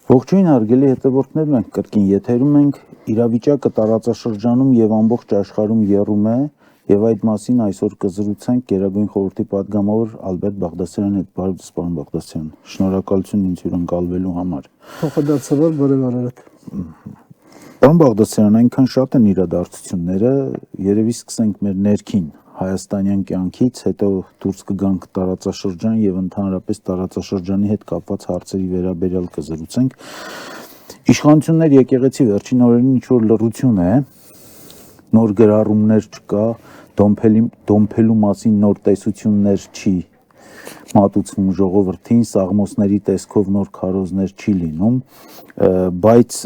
Ողջույն հարգելի հետևորդներ, մենք կրկին եթերում ենք, իրավիճակը տարածաշրջանում եւ ամբողջ աշխարհում եռում է եւ այդ մասին այսօր կզրուցենք Գերագույն խորհրդի падգամավոր Ալբերտ Բաղդասարյանի հետ։ Բարև ձեզ, պարոն Բաղդասարյան։ Շնորհակալություն ինձ հյուրընկալվելու համար։ Փոխադարձաբար բարևարդ։ Պարոն Բաղդասարյան, այնքան շատ են իրադարձությունները, երևի սկսենք մեր ներքին հայաստանյան կյանքից, հետո դուրս կգանք տարածաշրջան եւ ընդհանրապես տարածաշրջանի հետ կապված հարցերի վերաբերյալ կզրուցենք։ Իշխանություններ եկեղեցի վերջին օրերին ինչ-որ լռություն է, նոր գրառումներ չկա, դոմփելու մասին նոր տեսություններ չի մատուցվում ժողովրդին, սաղմոսների տեսքով նոր քարոզներ չի լինում, բայց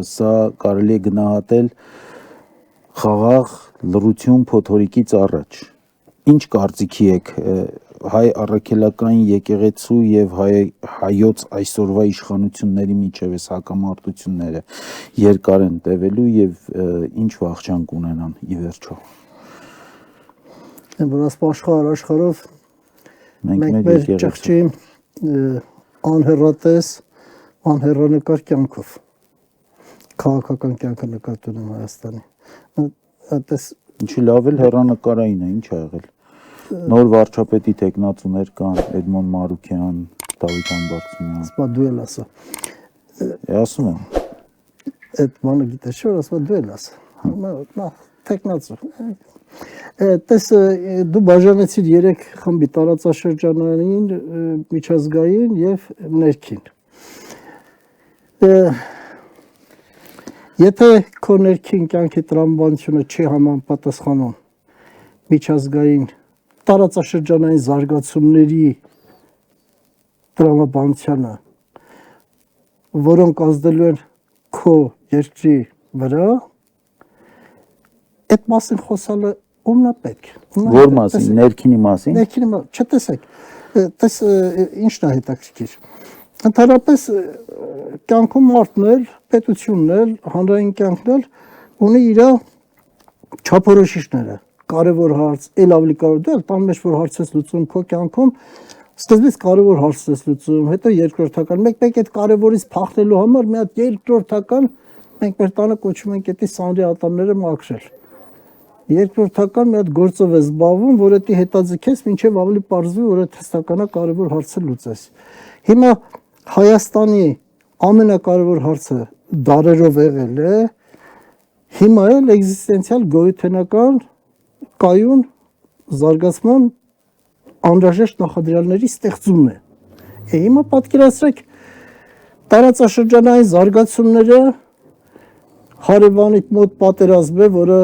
սա կարելի է գնահատել խաղաղ լռություն փոթորիկից առաջ։ Ինչ կարծիքի եք հայ առաքելական եկեղեցու եւ հայոց այսօրվա իշխանությունների միջև էս հակամարտությունները երկար են տևելու եւ ինչ վախճանք ունենան ի վերջո։ Որս աշխարհով մենք մեր ճղճի անհեռատես անհեռանկար կյանքով քաղաքական կյանքը նկատում եմ Հայաստանի։ Այդպես ինչի լավ էլ հեռանկարային է, ինչ ա եղել։ Նոր վարչապետի տեխնացուներ կան, Էդմոն Մարուքյան, Դավիթ Համբարձումյան։ Ասա դու էլ ասա։ Ասում եմ։ Այդ բանը գիտես չէ, ասա դու էլ ասա։ Նա տեխնացու։ Այդպես դու բաժանեցիր 3 խմբի՝ տարածաշրջանային, միջազգային եւ ներքին։ Եթե քո ներքին կյանքի տրամաբանությունը չի համապատասխանում միջազգային տարածաշրջանային զարգացումների տրամաբանությանը, որոնք ազդելու են քո երկրի վրա, այդ մասին խոսալը ումնա պետք։ Որ մասին, ներքինի մասին։ Ներքինի մասին, չտեսեք։ Տես ինչն է հետաքրքիր։ Ընդհանրապես կյանքում մարդն էլ, պետությունն էլ, հանրային կյանքն էլ ունի իր չափորոշիչները, կարևոր հարց, ել ավելի կարևոր դու էլ տան մեջ որ հարց ես լուծում քո կյանքում, սկզբից կարևոր հարց ես լուծում, հետո երկրորդական, մեկ այդ կարևորից փախնելու համար մի հատ երկրորդական մենք մեր տանը կոչում ենք էդի սանրի ատամները մաքրել։ Երկրորդական մի հատ գործով ես զբաղվում, որ դա հետաձգես, մինչև ավելի պարզվի, որ այդ հստականա կարևոր հարցը լուծես։ Հիմա Հայաստանի ամենակարևոր հարցը դարերով եղել է, հիմա էլ էգզիստենցիալ գոյութենական կայուն զարգացման անհրաժեշտ նախադրյալների ստեղծումն է։ Հիմա պատկերացրեք տարածաշրջանային զարգացումները հարևանիդ մոտ պատերազմ է, որը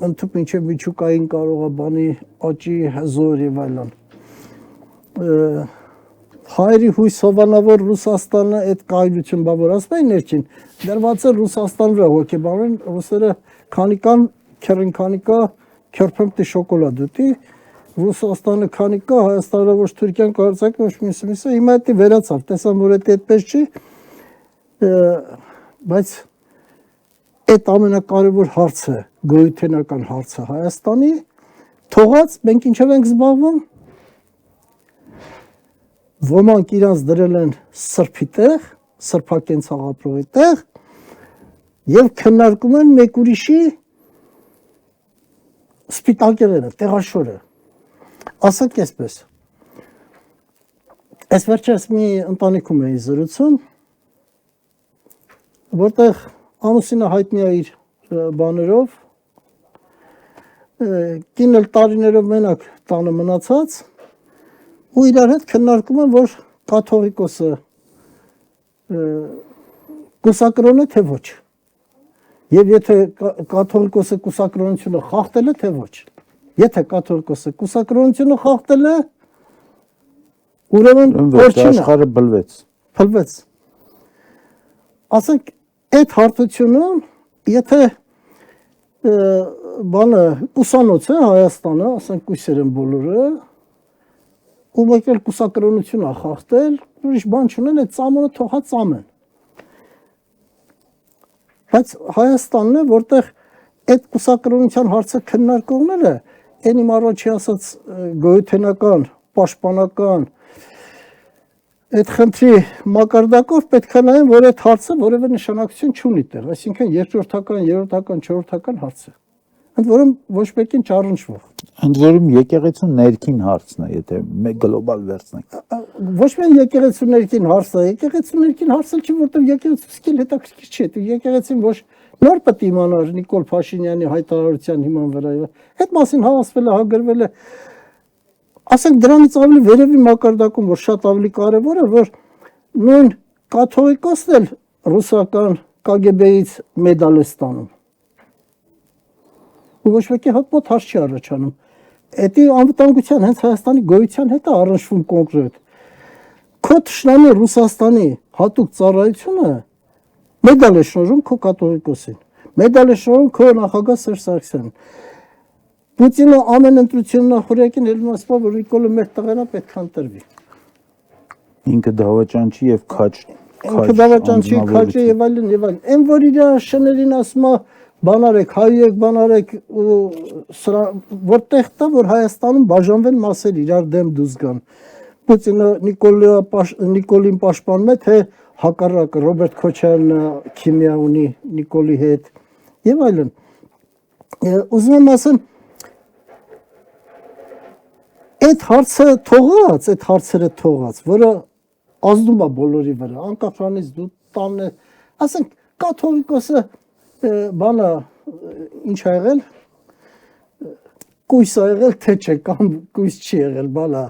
ընդհանուր մինչև միջուկային կարող է բանի աճի հզոր եւ այլն։ Հայերի հույս հովանավոր Ռուսաստանը այդ կայունություն բա որ ասում են ներքին դրված է Ռուսաստան վրա հոգեբանեն ռուսերը քանի կան քերին կա քերփեմտի շոկոլադ ուտի Ռուսաստանը քանի կա Հայաստանը ոչ Թուրքիան կարծեք ոչ միսը հիմա դա վերացավ տեսան որ դա այդպես չի բայց այդ ամենակարևոր հարցը գոյութենական հարցը Հայաստանի թողած մենք ինչով ենք զբաղվում ոմանք իրանց դրել են սրբի տեղ, սրբակեն ցաղապրողի տեղ եւ քննարկում են մեկ ուրիշի սպիտակերենը, տեղաշորը։ Ասենք այսպես։ Այս վերջերս մի ընտանիքում էի զրուցում, որտեղ ամուսինը հայտնի է իր բաներով, կինն էլ տարիներով մենակ տանը մնացած ու իրար հետ քննարկում են, որ կաթողիկոսը կուսակրոն է, թե ոչ։ Եվ եթե կաթողիկոսը կուսակրոնությունը խախտել է, թե ոչ։ Եթե կաթողիկոսը կուսակրոնությունը խախտել է, ուրեմն վերջինը աշխարհը բլվեց։ Ասենք այդ հարթությունում, եթե բանը կուսանոց է Հայաստանը, ասենք կույսեր են բոլորը, ու մեկ էլ կուսակրոնություն է խախտել, ուրիշ բան չունեն, այդ ծամոնը թողա ծամեն։ Բայց Հայաստանն է, որտեղ այդ կուսակրոնության հարցը քննարկողները, այն իմ առաջի ասած գոյութենական, պաշտպանական այդ խնդրի մակարդակով պետք է նայեմ, որ այդ հարցը որևէ նշանակություն չունի տեղ, այսինքն երկրորդական, երրորդական, չորրորդական հարց է։ Ընդ որում ոչ մեկին չառնչվող։ Ընդ որում եկեղեցու ներքին հարցն է, եթե մեկ գլոբալ վերցնենք։ Ոչ միայն եկեղեցու ներքին հարցը, եկեղեցու ներքին հարցը չի, որտեղ եկեղեցու սկիլ հետաքրքիր չէ, դու եկեղեցին ոչ նոր պետք է իմանար Նիկոլ Փաշինյանի հայտարարության հիման վրա։ Այդ մասին հավասվել է, հագրվել է։ Ասենք դրանից ավելի վերևի մակարդակում, որ շատ ավելի կարևոր է, որ նույն կաթողիկոսն էլ ռուսական KGB-ից մեդալ է ստանում։ Ու ոչ մեկի հետ մոտ հարց չի առաջանում։ Էդի անվտանգության հենց Հայաստանի գոյության հետ է առնչվում կոնկրետ։ Քո թշնամի Ռուսաստանի հատուկ ծառայությունը մեդալ է շնորհում քո կաթողիկոսին։ Մեդալ է շնորհում քո նախագահ Սերժ Սարգսյանին։ Պուտինը ամեն ընտրություն նախորյակին ելնում ասում, որ Նիկոլը մեր տղերա պետք է ընտրվի։ Ինքը դավաճանչի եւ քաջ։ Ինքը դավաճանչի, քաջի եւ այլն եւ այլն։ Այն որ իր շներին ասում է բան արեք, հայեք, բան արեք, սրա որտեղ տա որ Հայաստանում բաժանվեն մասեր իրար դեմ դուզ գան։ Պուտինը Նիկոլին պաշտպանում է, թե հակառակը Ռոբերտ Քոչարյանը քիմիա ունի Նիկոլի հետ եւ այլն։ Ուզում եմ ասեմ, այդ հարցերը թողած, որը ազդում է բոլորի վրա, անկախ նրանից դու տանն ասենք կաթողիկոսը բանը ինչ ա եղել, կույս ա եղել, թե չէ, կամ կույս չի եղել, բանա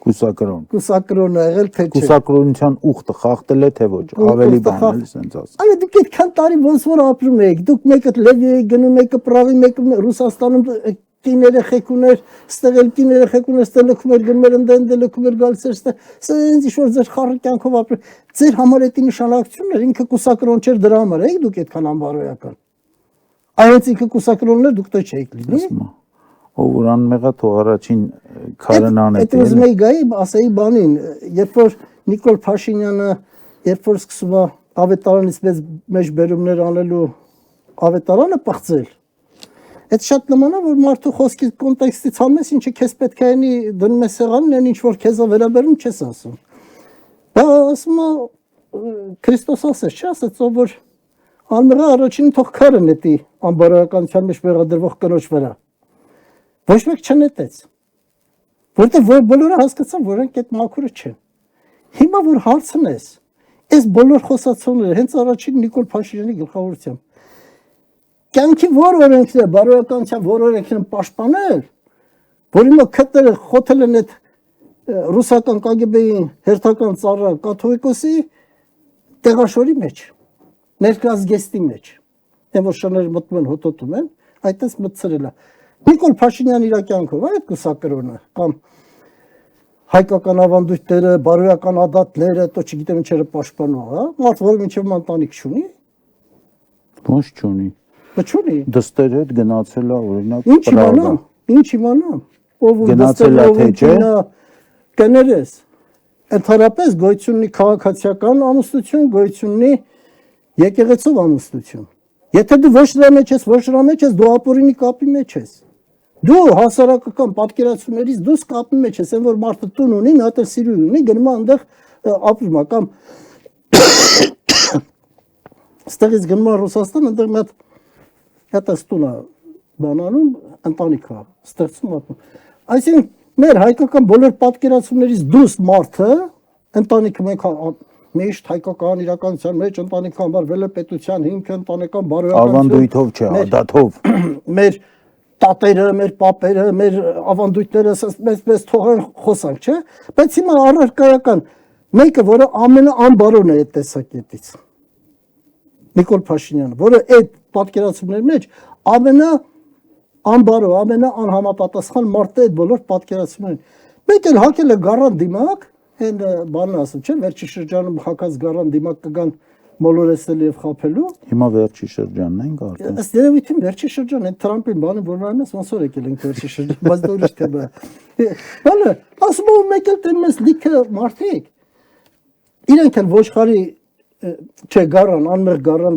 Կուսակրոն։ Կուսակրոն ա եղել, թե չէ։ Կուսակրոնության ուխտը խախտել է, թե ոչ, ավելի բան էլ սենց ասում։ Այո, դուք այդքան տարի ոնց որ ապրում եք, դուք մեկը Լևի եք գնում, մեկը Պրավի, մեկը Ռուսաստանում կին երեխեք ուներ, ստեղ էլ կին երեխեք ուներ, ստեղ լքում էր գնում էր ընդենդ լքում էր գալիս էր, ստեղ սենց ինչ-որ ձեր խառը կյանքով ապրում։ Ձեր համար էդի նշանակությունն էր, ինքը կուսակրոն չէր, դրա համար էիք դուք այդքան անբարոյական։ Այնց ինքը կուսակրոնն էր, դուք դե չէիք լինի։ Ով որ անմեղա թող առաջին քարն անետ։ Այդ ուզում էի գայի, ասեի բանին, երբ որ Նիկոլ Փաշինյանը, երբ որ սկսում է ավետարանից մեջ բերումներ անելու ավետարանը պղծել, այդ շատ նման է, որ մարդու խոսքի կոնտեքստից համես, ինչը քեզ պետք է անի դնում է սեղանին, այն ինչ որ քեզ է վերաբերում, չես ասում։ Բա ասում է Քրիստոս ասեց, չէ՞ ասեց, ով որ անմեղա առաջին թող քարը նետի անբարոյականության մեջ մեղադրվող կնոջ վրա։ Ոչ մեկ չնետեց։ Որտեղ բոլորը հասկացան, որ այն այդ մաքուրը չեն։ Հիմա որ հարցն ես, այս բոլոր խոսացողները հենց առաջին Նիկոլ Փաշինյանի գլխավորությամբ կյանքի որ օրենքն է, բարոյականության որ օրենքն են պաշտպանել, որ հիմա քտերը խոթել են այդ ռուսական KGB-ի հերթական ծառա կաթողիկոսի տեղաշորի մեջ, ներկայացգեստի մեջ, այն որ շները մտնում են հոտոտում են, այդպես մտցրել է։ Նիկոլ Փաշինյան իր կյանքով այդ կուսակրոնը կամ հայկական ավանդույթները, բարոյական ադատները, то չգիտեմ ինչերը պաշտպանում, հա, մարդ որը մինչև ընտանիք չունի։ Ոնց չունի։ Չունի։ Դստեր հետ գնացել է օրինակ Ինչ իմանամ, ով գնացել է թե չէ։ Կներես։ Ընդհանրապես գոյություն ունի քաղաքացիական ամուսնություն, գոյություն ունի եկեղեցով ամուսնություն։ Եթե դու ոչ դրա մեջ ես, ոչ դրա մեջ ես, դու ապօրինի կապի մեջ ես։ Դու հասարակական պատկերացումներից դուրս կապի մեջ ես, այն որ մարդը տուն ունի, մի հատ էլ սիրուն ունի, գնում է այնտեղ ապրում է կամ ստեղից գնում է Ռուսաստան, այնտեղ մի հատ տուն է բանանում, ընտանիք է, ստեղծում ապրում։ Այսինքն մեր հայկական բոլոր պատկերացումներից դուրս մարդը ընտանիքը մենք միշտ հայկական իրականության մեջ ընտանիքը համարվել է պետության հիմքը, ընտանեկան բարոյականություն։ Ավանդույթով չէ, ադատով։ Մեր տատերը, մեր պապերը, մեր ավանդույթները մեզ թողան խոսանք, չէ՞։ Բայց հիմա առարկայական մեկը, որը ամենաանբարոն է այդ տեսակետից։ Նիկոլ Փաշինյանը, որը այդ պատկերացումների մեջ ամենաանբարո, ամենաանհամապատասխան մարդը այդ բոլոր պատկերացումներին։ Մեկ էլ հակել է գառան դիմակ, այն բանն ասում, չէ՞, վերջի շրջանում հակած գառան դիմակ կգան մոլորեսել եւ խափելու։ Հիմա վերջի շրջանն ենք արդեն։ Ըստ երևույթին վերջի շրջան, այդ Թրամփին բանը որ նայում ես, ոնց որ եկել ենք վերջի շրջան, բայց դա ուրիշ թեմա է։ Բանը, ասում եմ մեկ էլ տենում ես լիքը մարդիկ։ Իրենք են ոչխարի չէ գառան, անմեղ գառան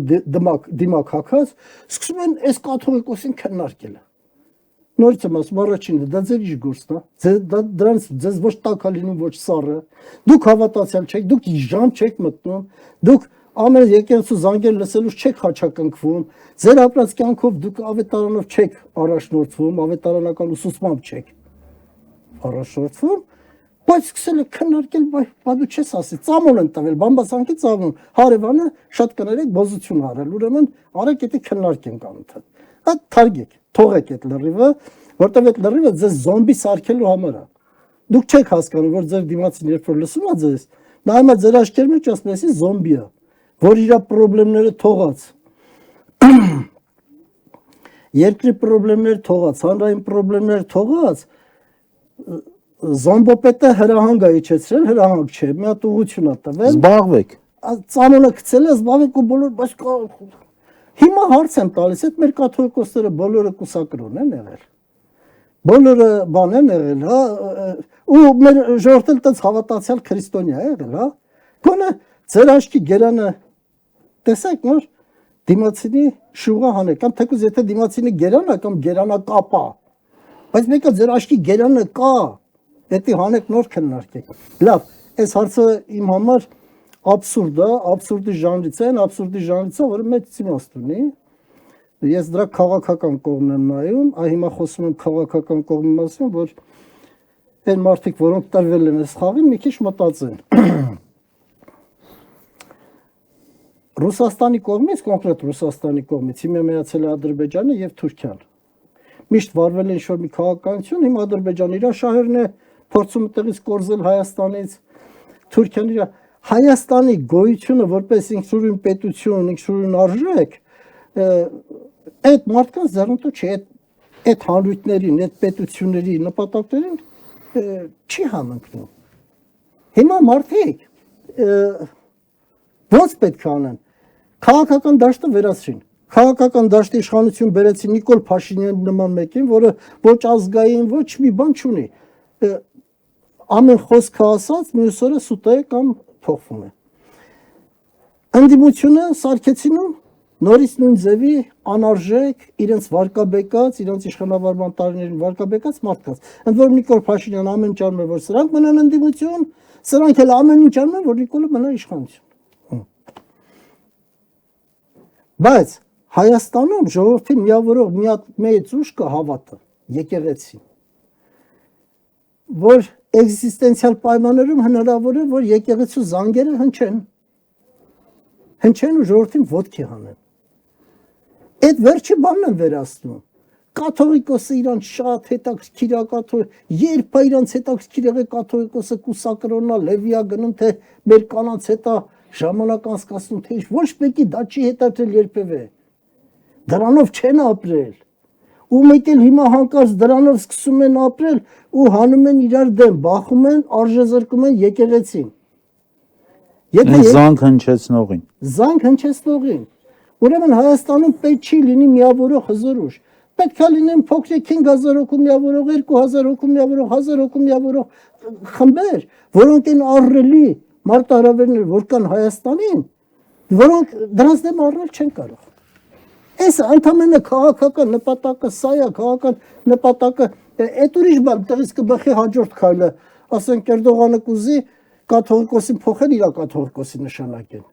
դիմակ հակած, սկսում են այս կաթողիկոսին քննարկել։ Նորից եմ ասում, առաջինը դա ձեր իր գործն է, դրանց ձեզ ոչ տաք է լինում, ոչ սառը, դուք հավատացյալ չեք, դուք ժամ չեք մտնում, դուք ամեն եկեղեցու զանգեր լսելուց չեք խաչակնքվում, ձեր ապրած կյանքով դուք ավետարանով չեք առաջնորդվում, ավետարանական ուսուցմամբ չեք առաջնորդվում, բայց սկսել եք քննարկել, բայց դու չես ասի, ծամոն են տվել, բամբասանքի ծամոն, հարևանը շատ կներեք բոզություն արել, ուրեմն արեք եթե քննարկենք անընդհատ, այդ թարգեք, թողեք այդ լրիվը, որտեղ այդ լրիվը ձեզ զոմբի սարքելու համար է, դուք չեք հասկանում, որ ձեր դիմացին երբ որ լսում է ձեզ, նայում է ձեր աչքերի մեջ ասում է, զոմբի է, որ իր պրոբլեմները թողած, երկրի պրոբլեմներ թողած, հանրային պրոբլեմներ թողած, զոմբոպետը հրահանգ է իջեցրել, հրահանգ չէ, մի հատ ուղղություն է տվել, Զբաղվեք։ ծամոնը գցել է, զբաղվեք ու բոլոր, բայց հիմա հարց եմ տալիս, այդ մեր կաթողիկոսները բոլորը կուսակրոն են եղել, բոլորը բան են եղել, հա, ու մեր ժողովուրդը տենց հավատացյալ քրիստոնյա է եղել, հա, գոնե ձեր աչքի գերանը տեսեք նոր դիմացինի շուղա հանեք, կամ թեկուզ եթե դիմացինի գերան է կամ գերանակապա, բայց մեկը ձեր աչքի գերանը կա, դետի հանեք նոր քննարկեք։ Լավ, այս հարցը իմ համար աբսուրդ է, աբսուրդի ժանրից է, աբսուրդի ժանրից է, որը մեծ իմաստ ունի։ Ես դրա քաղաքական կողմն եմ նայում, հիմա խոսում եմ քաղաքական կողմի մասին, որ այն մարդիկ, որոնք տրվել են այս խաղին, մի քիչ մտածեն։ Ռուսաստանի կողմից, կոնկրետ Ռուսաստանի կողմից, հիմա միացել է Ադրբեջանը եւ Թուրքիան։ Միշտ վարվել է ինչ-որ մի քաղաքականություն, հիմա Ադրբեջանը իր շահերն է փորձում տեղից կորզել Հայաստանից, Թուրքիան իր Հայաստանի գոյությունը որպես ինքնուրույն պետություն, ինքնուրույն արժեք, այդ մարդկանց ձեռնտու չի, այդ հանրույթներին, այդ պետությունների նպատակներին չի համընկնում։ Հիմա մարդիկ ոնց պետք է անեն, քաղաքական դաշտը վերացրին, քաղաքական դաշտի իշխանություն բերեցին Նիկոլ Փաշինյանի նման մեկին, որը ոչ ազգային, ոչ մի բան չունի, ամեն խոսքը ասած, մյուս օրը սուտ է կամ փոխվում է։ Ընդդիմությունը սարքեցինում նորից նույն ձևի անարժեք, իրենց վարկաբեկած, իրենց իշխանավարման տարիներին վարկաբեկած մարդկանց։ Ընդ որում Նիկոլ Փաշինյան ամեն ինչ անում է, որ սրանք մնան ընդդիմություն, սրանք էլ ամեն ինչ անում են, որ Նիկոլը մնա իշխանություն։ Բայց Հայաստանում ժողովրդին միավորող մի հատ մեծ ուժ կա հավատը, եկեղեցին, որ էքզիստենցիալ պայմաններում հնարավոր է, որ եկեղեցու զանգերը հնչեն ու ժողովրդին ոտքի հանեն։ Այդ վերջի բանն են վերացնում։ Կաթողիկոսը իրան շատ հետաքրքիր է, երբ է իրանց հետաքրքիր եղել կաթողիկոսը կուսակրոնա, լևիա գնում, թե մեր կանանց հետ է ժամանակ անցկացնում, թե ոչ մեկի դա չի հետաքրքրել երբևէ։ Դրանով չեն ապրել։ Ու մեկ էլ հիմա հանկարծ դրանով սկսում են ապրել ու հանում են իրար դեմ, բախում են, արժեզրկում են եկեղեցին։ Զանգ հնչեցնողին։ Զանգ հնչեցնողին։ Ուրեմն Հայաստանում պետք չի լինի միավորող հզոր ուժ։ Պետք է լինեն փոքրիկ 5000 հոգու միավորող, 2000 հոգու միավորող, 1000 հոգու միավորող խմբեր, որոնք են առելի մարտահրավերներ, որ կան Հայաստանին, որոնք դրանց դեմ առնել չեն կարող։ Այս ընդամենը քաղաքական նպատակը, սա է քաղաքական նպատակը, այդ ուրիշ բան, տեղից կբխի հաջորդ քայլը, ասենք Էրդողանը կուզի կաթողիկոսին փոխել իր կաթողիկոսի նշանակեն։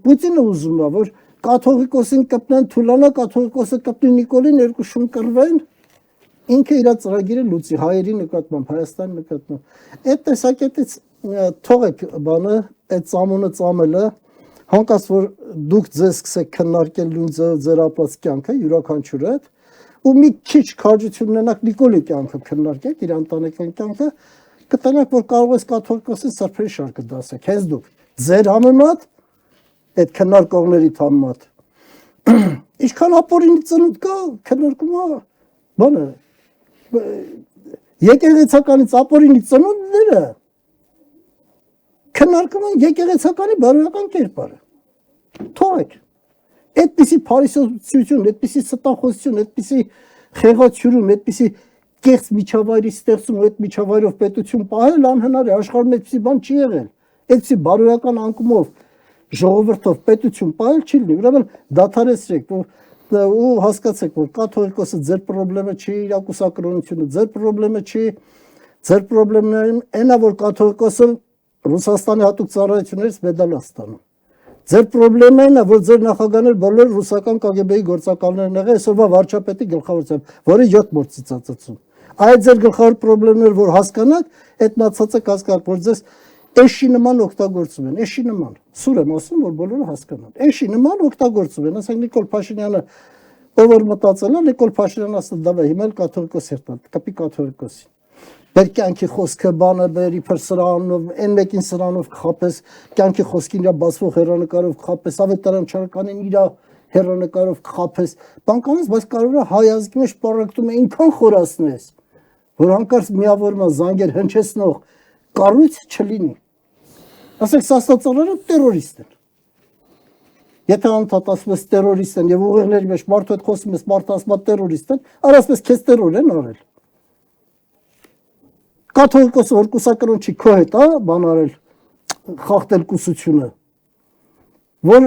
Պուտինը ուզում է, որ կաթողիկոսին կպնեն Թուլանա, կաթողիկոսը կպնի Նիկոլին, երկու շուն կռվեն, ինքը իր ծրագիրը լուծի հայերի նկատմամբ, Հայաստանի նկատմամբ։ Այդ տեսակետից թողեք բանը, այդ ծամոնը ծամելը, հանկարծ որ դուք ձեզ սկսեք քննարկել նույն ձեր ապրած կյանքը, յուրաքանչյուրը հետ, ու մի քիչ քաջություն ունենաք Նիկոլի կյանքը քննարկեք, իր ընտանեկան կյանքը, կտանաք, որ կարող ես կաթողիկոսի սրբերի շարքը դասեք, հենց դուք, ձեր համեմատ, այդ քննարկողների համեմատ։ Ինչքան ապօրինի ծնունդ կա, քննարկում է, բանը, եկեղեցականից ապօրինի ծնունդները քննարկում են եկեղեցականի բարոյական կերպարը։ Թողեք։ Այդպիսի փարիսոցություն, այդպիսի ստախոսություն, այդպիսի խեղաթյուրում, այդպիսի կեղծ միջավայրի ստեղծում, այդ միջավայրով պետություն պահել անհնար է, աշխարհում այդպիսի բան չի եղել։ Այդպիսի բարոյական անկումով ժողովրդով պետություն պահել չի լինի։ Ուրեմն դադարեցրեք, ու հասկացեք, որ կաթողիկոսը ձեր խնդրը չի, իրակուսակրոնությունը ձեր խնդրը չի, ձեր խնդրն այնա, որ կաթողիկոսը Ռուսաստանի հատուկ ծառայություններից մեդալ է ստանում։ Ձեր խնդրն այնա, որ ձեր նախագահները բոլոր ռուսական KGB-ի գործակալներն եղել այսօրվա վարչապետի գլխավորությամբ, որը 7 մոր ծիծածծում։ Այդ ձեր գլխավոր խնդիրները, որ հասկանաք, այդ մացածը կասկած, որ ձեզ էշի նման օգտագործում են, էշի նման։ Սուր եմ ասում, որ բոլորը հասկանան։ Էշի նման օգտագործում են, ասենք Նիկոլ Փաշինյանը ով որ մտածել է, Նիկոլ Փաշինյանն ասել, դավայ հիմա էլ կաթողիկոս երթալ, կապի կաթողիկոսի։ Բեր կյանքի խոսքը բանը բեր իբր սրանով, այն մեկին սրանով կխապես, կյանքի խոսքին իր բացվող հերանեկարով կխապես, ավետարան չարականին իր հերանեկարով կխապես։ Բանկանես, բայց կարող է հայ ազգի մեջ պարակտում այնքան խորացնես, որ հանկարծ միավորման զանգեր հնչեցնող կառույց չլինի։ Ասեք, սաստածառերը տերորիստ են։ Եթե անդադ ասում ես տերորիստ են եւ ուղեղների մեջ մարդու հետ խոսում ես, մարդը ասում է տերորիստ են, ասես քեզ տերոր են արել։ Կաթողիկոսը որ կուսակրոն չի քո հետ, բան արել, խախտել կուսությունը, որ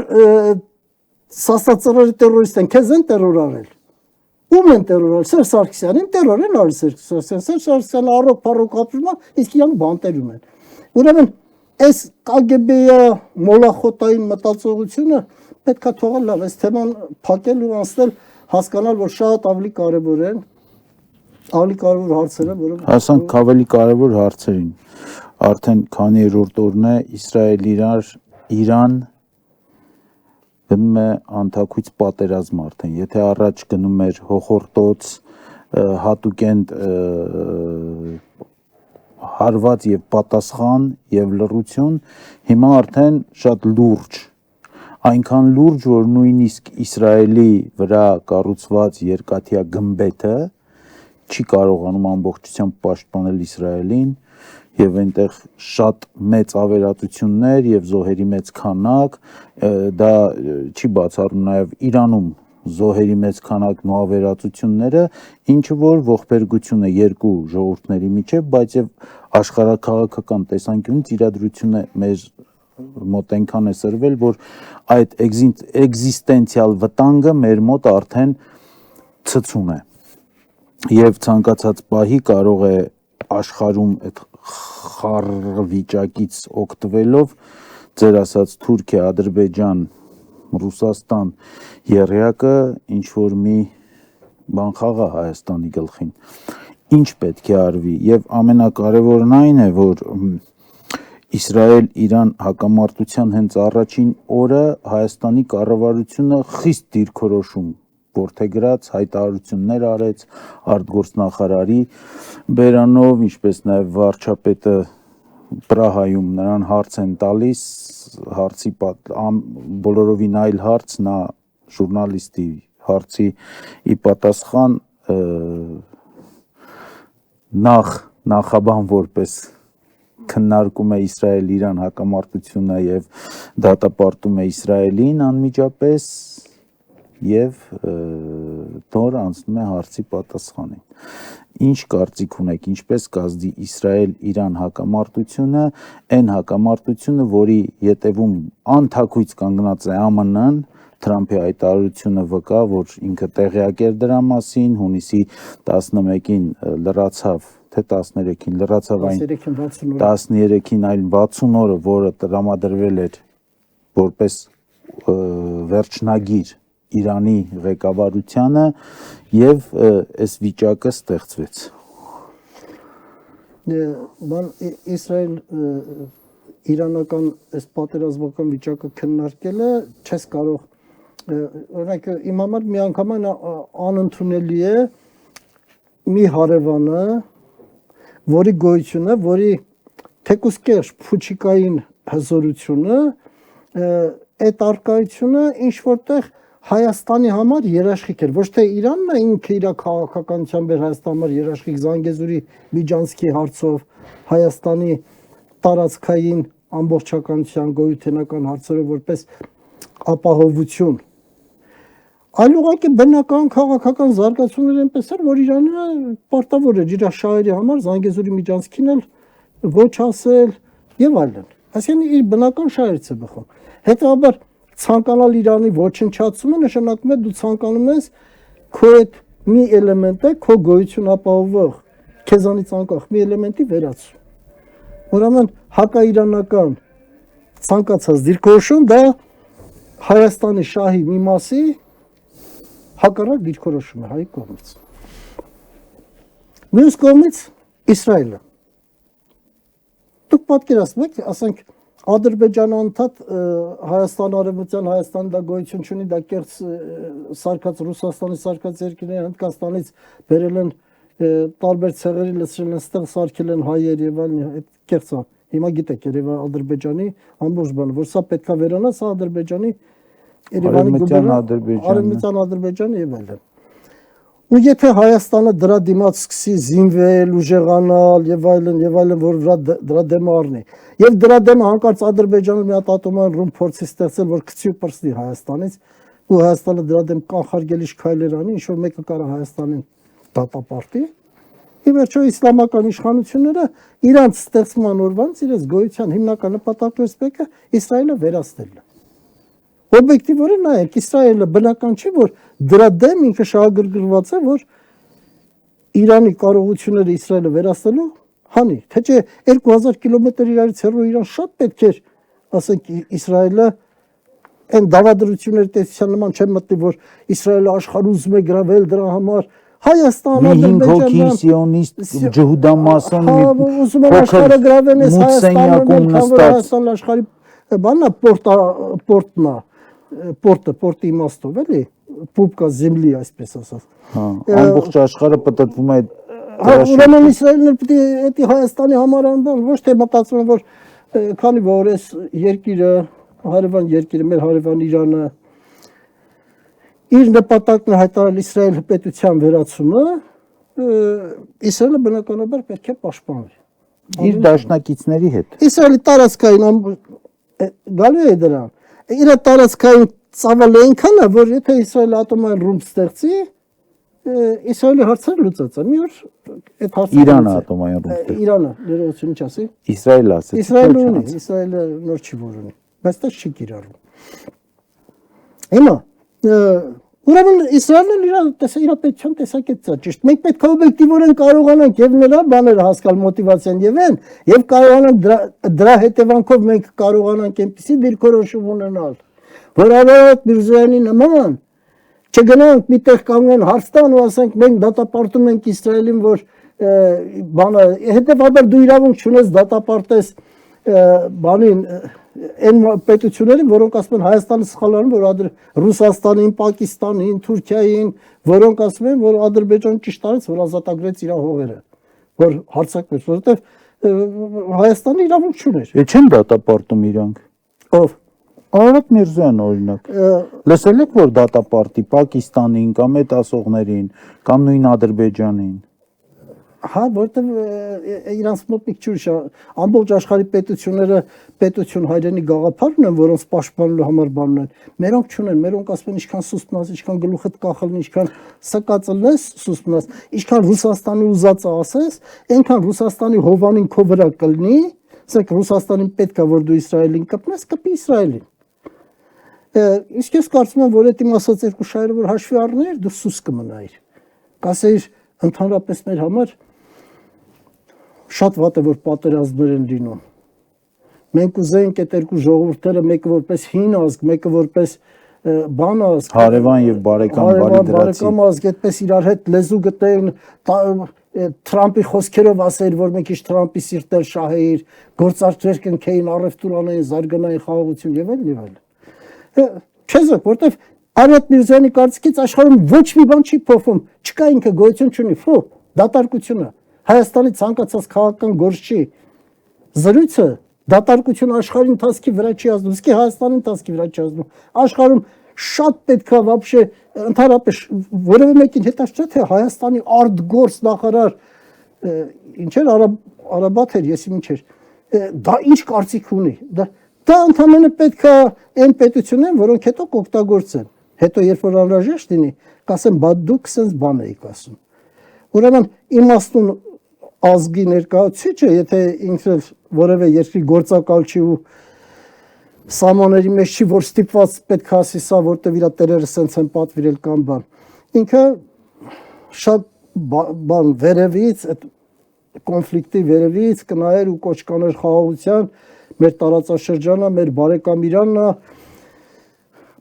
սաստածառերը տերորիստ են, քեզ են տերոր արել։ Ում են տերոր արել, Սերժ Սարգսյանին տերոր են արել Սերժ Սարգսյանին, Սերժ Սարգսյանը առոք փառոք ապրում է, իսկ իրան բանտերում են։ Ուրեմն այս KGB-ի մոլախոտային մտածողությունը պետք է թողել լավ, այս թեման փակել ու անցնել, հասկանալ, որ շատ ավելի կարևոր են, ավելի կարևոր հարցերը, որը Հասանք ավելի կարևոր հարցերին։ Արդեն քանի երրորդ օրն է Իսրայել-Իրան գնում է անթակույց պատերազմ արդեն։ Եթե առաջ գնում էր հոխորտոց, հատուկենտ հարված եւ պատասխան եւ լռություն, հիմա արդեն շատ լուրջ, այնքան լուրջ, որ նույնիսկ Իսրայելի վրա կառուցված երկաթյա գմբեթը չի կարողանում ամբողջությամբ պաշտպանել Իսրայելին եւ այնտեղ շատ մեծ ավերածություններ եւ զոհերի մեծ քանակ, դա չի բացառում նաեւ Իրանում զոհերի մեծ քանակն ու ավերածությունները, ինչը որ ողբերգություն է երկու ժողովուրդների միջև, բայց եւ աշխարհաքաղաքական տեսանկյունից իրադրությունը մեր մոտ այնքան է սրվել, որ այդ էգզիստենցիալ վտանգը մեր մոտ արդեն ցցում է եւ ցանկացած պահի կարող է աշխարհում այդ խառը վիճակից օգտվելով ձեր ասած Թուրքիա, Ադրբեջան, Ռուսաստան երյակը ինչ որ մի բան խաղա Հայաստանի գլխին։ Ինչ պետք է արվի եւ ամենակարևորն այն է, որ Իսրայել-Իրան հակամարտության հենց առաջին օրը Հայաստանի կառավարությունը խիստ դիրքորոշում որդեգրած հայտարարություններ արեց արտգործնախարարի բերանով, ինչպես նաև վարչապետը Պրահայում նրան հարց են տալիս, հարցի բոլորովին այլ հարց, նա ժուրնալիստի հարցի ի պատասխան նախաբան որպես քննարկում է Իսրայել-Իրան հակամարտությունը եւ դատապարտում է Իսրայելին անմիջապես եւ դոր անցնում է հարցի պատասխանին։ Ինչ կարծիք ունեք, ինչպես կազդի Իսրայել-Իրան հակամարտությունը, այն հակամարտությունը, որի յետևում անթակույց կանգնած է ԱՄՆ-ն, Թրամփի հայտարարությունը վկա, որ ինքը տեղյակ էր դրա մասին, հունիսի 11-ին լրացավ, թե 13-ին լրացավ այն 13-ին այլ 60 օրը, որը տրամադրվել էր որպես վերջնագիր Իրանի ղեկավարությանը եւ այս վիճակը ստեղծվեց։ Բան Իսրայել իրանական այս պատերազմական վիճակը քննարկելը չես կարող օրինակ իմ համար միանգամայն անընդունելի է մի հարևանը, որի գոյությունը, որի թեկուզ կերպ փուչիկային հզորությունը, այդ արկայությունը ինչ որտեղ Հայաստանի համար երաշխիք էր, ոչ թե Իրանն է ինքը իր քաղաքականությամբ էր Հայաստանի համար երաշխիք Զանգեզուրի Միջանցքի հարցով, Հայաստանի տարածքային ամբողջականության գոյութենական հարցերով որպես ապահովություն։ Այլ ուղղակի բնական քաղաքական զարգացումներ այնպես էր, որ Իրանը պարտավոր էր իր շահերի համար Զանգեզուրի Միջանցքին էլ ոչ ասել եւ այլն։ Այսինքն իր բնական շահերից է բխում։ Հետևաբար ցանկանալ Իրանի ոչնչացումը նշանակում է դու ցանկանում ես քո այդ մի էլեմենտը, քո գոյություն ապահովող, քեզանից անկախ մի էլեմենտի վերացում։ Ուրեմն հակաիրանական ցանկացած դիրքորոշում դա Հայաստանի շահի մի մասի հակառակ դիրքորոշում է հայ կողմից։ Մյուս կողմից Իսրայելը։ Դուք պատկերացնում եք, ասենք Ադրբեջանը անդադ Հայաստան արևմտյան Հայաստան դա գոյություն չունի, դա կեղծ սարկած Ռուսաստանի սարկած երկրներ Հնդկաստանից բերել են տարբեր ցեղերի լցրել են, ստեղ սարքել են հայեր եւ այլն, այդ կեղծ է։ Հիմա գիտեք երևի Ադրբեջանի ամբողջ բանը, որ սա պետքա վերանա, սա Ադրբեջանի Երևանի արևմտյան Ադրբեջանը եւ այլն։ Ու եթե Հայաստանը դրա դիմաց սկսի զինվել, ուժեղանալ եւ այլն, որ դրա դեմը առնի, եւ դրա դեմը հանկարծ Ադրբեջանը մի հատ ատոմային ռումբ փորձի ստեղծել, որ գցի ու պրծնի Հայաստանից, ու Հայաստանը դրա դեմ կանխարգելիչ քայլեր անի, ինչ որ մեկը կարա Հայաստանին դատապարտի, ի վերջո իսլամական իշխանությունները իրանց ստեղծման օրվանից իրենց գոյության հիմնական նպատակներից մեկը Իսրայելը վերացնելն է։ Օբյեկտիվորեն նայեք, Իսրայելը բնական չի, որ դրա դեմ ինքը շահագրգռված է, որ Իրանի կարողությունները Իսրայելը վերացնելու հանի, թե չէ 2000 կիլոմետր իրարից հեռու Իրան շատ պետք էր, ասենք Իսրայելը այն դավադրությունների տեսության նման չեմ մտնի, որ Իսրայելը աշխարհ ուզում է գրավել դրա համար Հայաստան, Ադրբեջան, սիոնիստ ջհուդամասոն ուզում են աշխարհը գրավեն այս Հայաստան աշխարհի բանա պորտի իմաստով էլի պուպկա земли այսպես ասած։ Հա, ամբողջ աշխարհը պատտվում է ուրեմն Իսրայելն պետք է դա Հայաստանի համար անբան ոչ թե մտածում են որ քանի որ այս երկիրը հարևան երկիրը մեր հարևան Իրանը իր նպատակն է հայտարարել Իսրայել պետության վերացումը Իսրայելը բնականաբար պետք է պաշտպանվի իր դաշնակիցների հետ։ Իսրայելի տարածքային գալու է դրան իր տարածքային ծավալը այնքան է որ եթե Իսրայելը ատոմային ռումբ ստեղծի Իսրայելի հարցը լուծած է մի օր այդ հարցը Իրանը ատոմային ռումբ ստեղծի Իրանը ներողություն ինչ ասի Իսրայելը ասեցի Իսրայելը ունի Իսրայելը նոր չի որ ունի բայց դա չի կիրառվում հիմա ուրեմն Իսրայելն իր պետության տեսակետից է ճիշտ մենք պետք է օբյեկտիվորեն կարողանանք եւ նրա բաները հասկանալ մոտիվացիան եւ կարողանանք դրա հետևանքով մենք կարողանանք այնպիսի դիրքորոշում ունենալ որ Արարատ Միրզոյանի նման չգնանք միտեղ կանգնեն հարց տան ու ասենք մենք դատապարտում ենք Իսրայելին որ բանը հետեւաբար դու իրավունք չունես դատապարտես բանին այն պետություններին որոնք ասում են Հայաստանը սխալանում որ Ռուսաստանին, Պակիստանին, Թուրքիային որոնք ասում են որ Ադրբեջանը ճիշտ արեց որ ազատագրեց իր հողերը որ հարցակվեց որովհետեւ Հայաստանը իրավունք չուներ չեն դատապարտում իրանք ով Արարատ Միրզոյան օրինակ լսել եք որ դատապարտի Պակիստանին կամ այդ ասողներին կամ նույն Ադրբեջանին Հա, որտեղ իրանց մոտ մի քիչ ամբողջ աշխարհի պետությունները պետություն հայրենի գաղափարն են, որոնց պաշտպանելու համար բանն են։ Մերոնք չունեն, մերոնք ասում են ինչքան սուստնաս, ինչքան գլուխդ կախելն, ինչքան սկածելնես սուստնաս, ինչքան Ռուսաստանի ուզածը ասես, այնքան Ռուսաստանի հովանին քո վրա կլինի, ասեք Ռուսաստանին պետք է որ դու Իսրայելին կպնես, կպի Իսրայելին։ Իսկ ես կարծում եմ, որ այդ իմ ասած երկու շահերը որ հաշվի առներ, դու սուս կմնայիր։ Կասեիր ընդհանրապես մեր համար շատ վատ է որ պատերազմներ են լինում։ Մենք ուզենք այդ երկու ժողովուրդները մեկը որպես հին ազգ, մեկը որպես բան ազգ, հարևան եւ բարեկամ բարեկամ ազգ, այդպես իրար հետ լեզու գտեն Թրամփի խոսքերով ասել, որ մենք իշ Թրամփի սիրտել շահեիր, գործարքներ կնքեին, առևտուր անեին, զարգանային խաղաղություն եւ այլն եւ այլն։ Չեզոք, որտեվ Արարատ Միրզոյանի կարծիքից աշխարհում ոչ մի բան չի փոխվում, չկա ինքը գոյություն չունի, ֆո, դատարկությունը Հայաստանի ցանկացած քաղաքական գործչի զրույցը դատարկություն աշխարհի ընթացքի վրա չի ազդում, իսկ Հայաստանի ընթացքի վրա չի ազդում։ Աշխարհում շատ պետք է вообще ընդհանրապես որևէ մեկին հետաքրքիր թե Հայաստանի արտգործ նախարար ինչ էր Արաբաթ էր, եսի ինչ էր։ Դա ինչ կարծիք ունի։ Դա ընդհանրապես պետք է այն պետություններ, որոնք հետո կօգտագործեն։ Հետո երբ որ անհրաժեշտ լինի, կասեն, բա դուք sense բան եք ասում։ Ուրեմն իմաստուն ազգի ներկայացուցիչը, եթե ինքը որևէ երկրի գործակալ չի ու սամաների մեջ չի, որ ստիպված պետք է ասի սա, որտեվ իր տերերը սենց են պատվիրել կամ բան։ Ինքը շատ բան վերևից, այդ կոնֆլիկտի վերևից կնայեր ու կոչ կաներ խաղաղության, մեր տարածաշրջանը, մեր բարեկամ Իրանն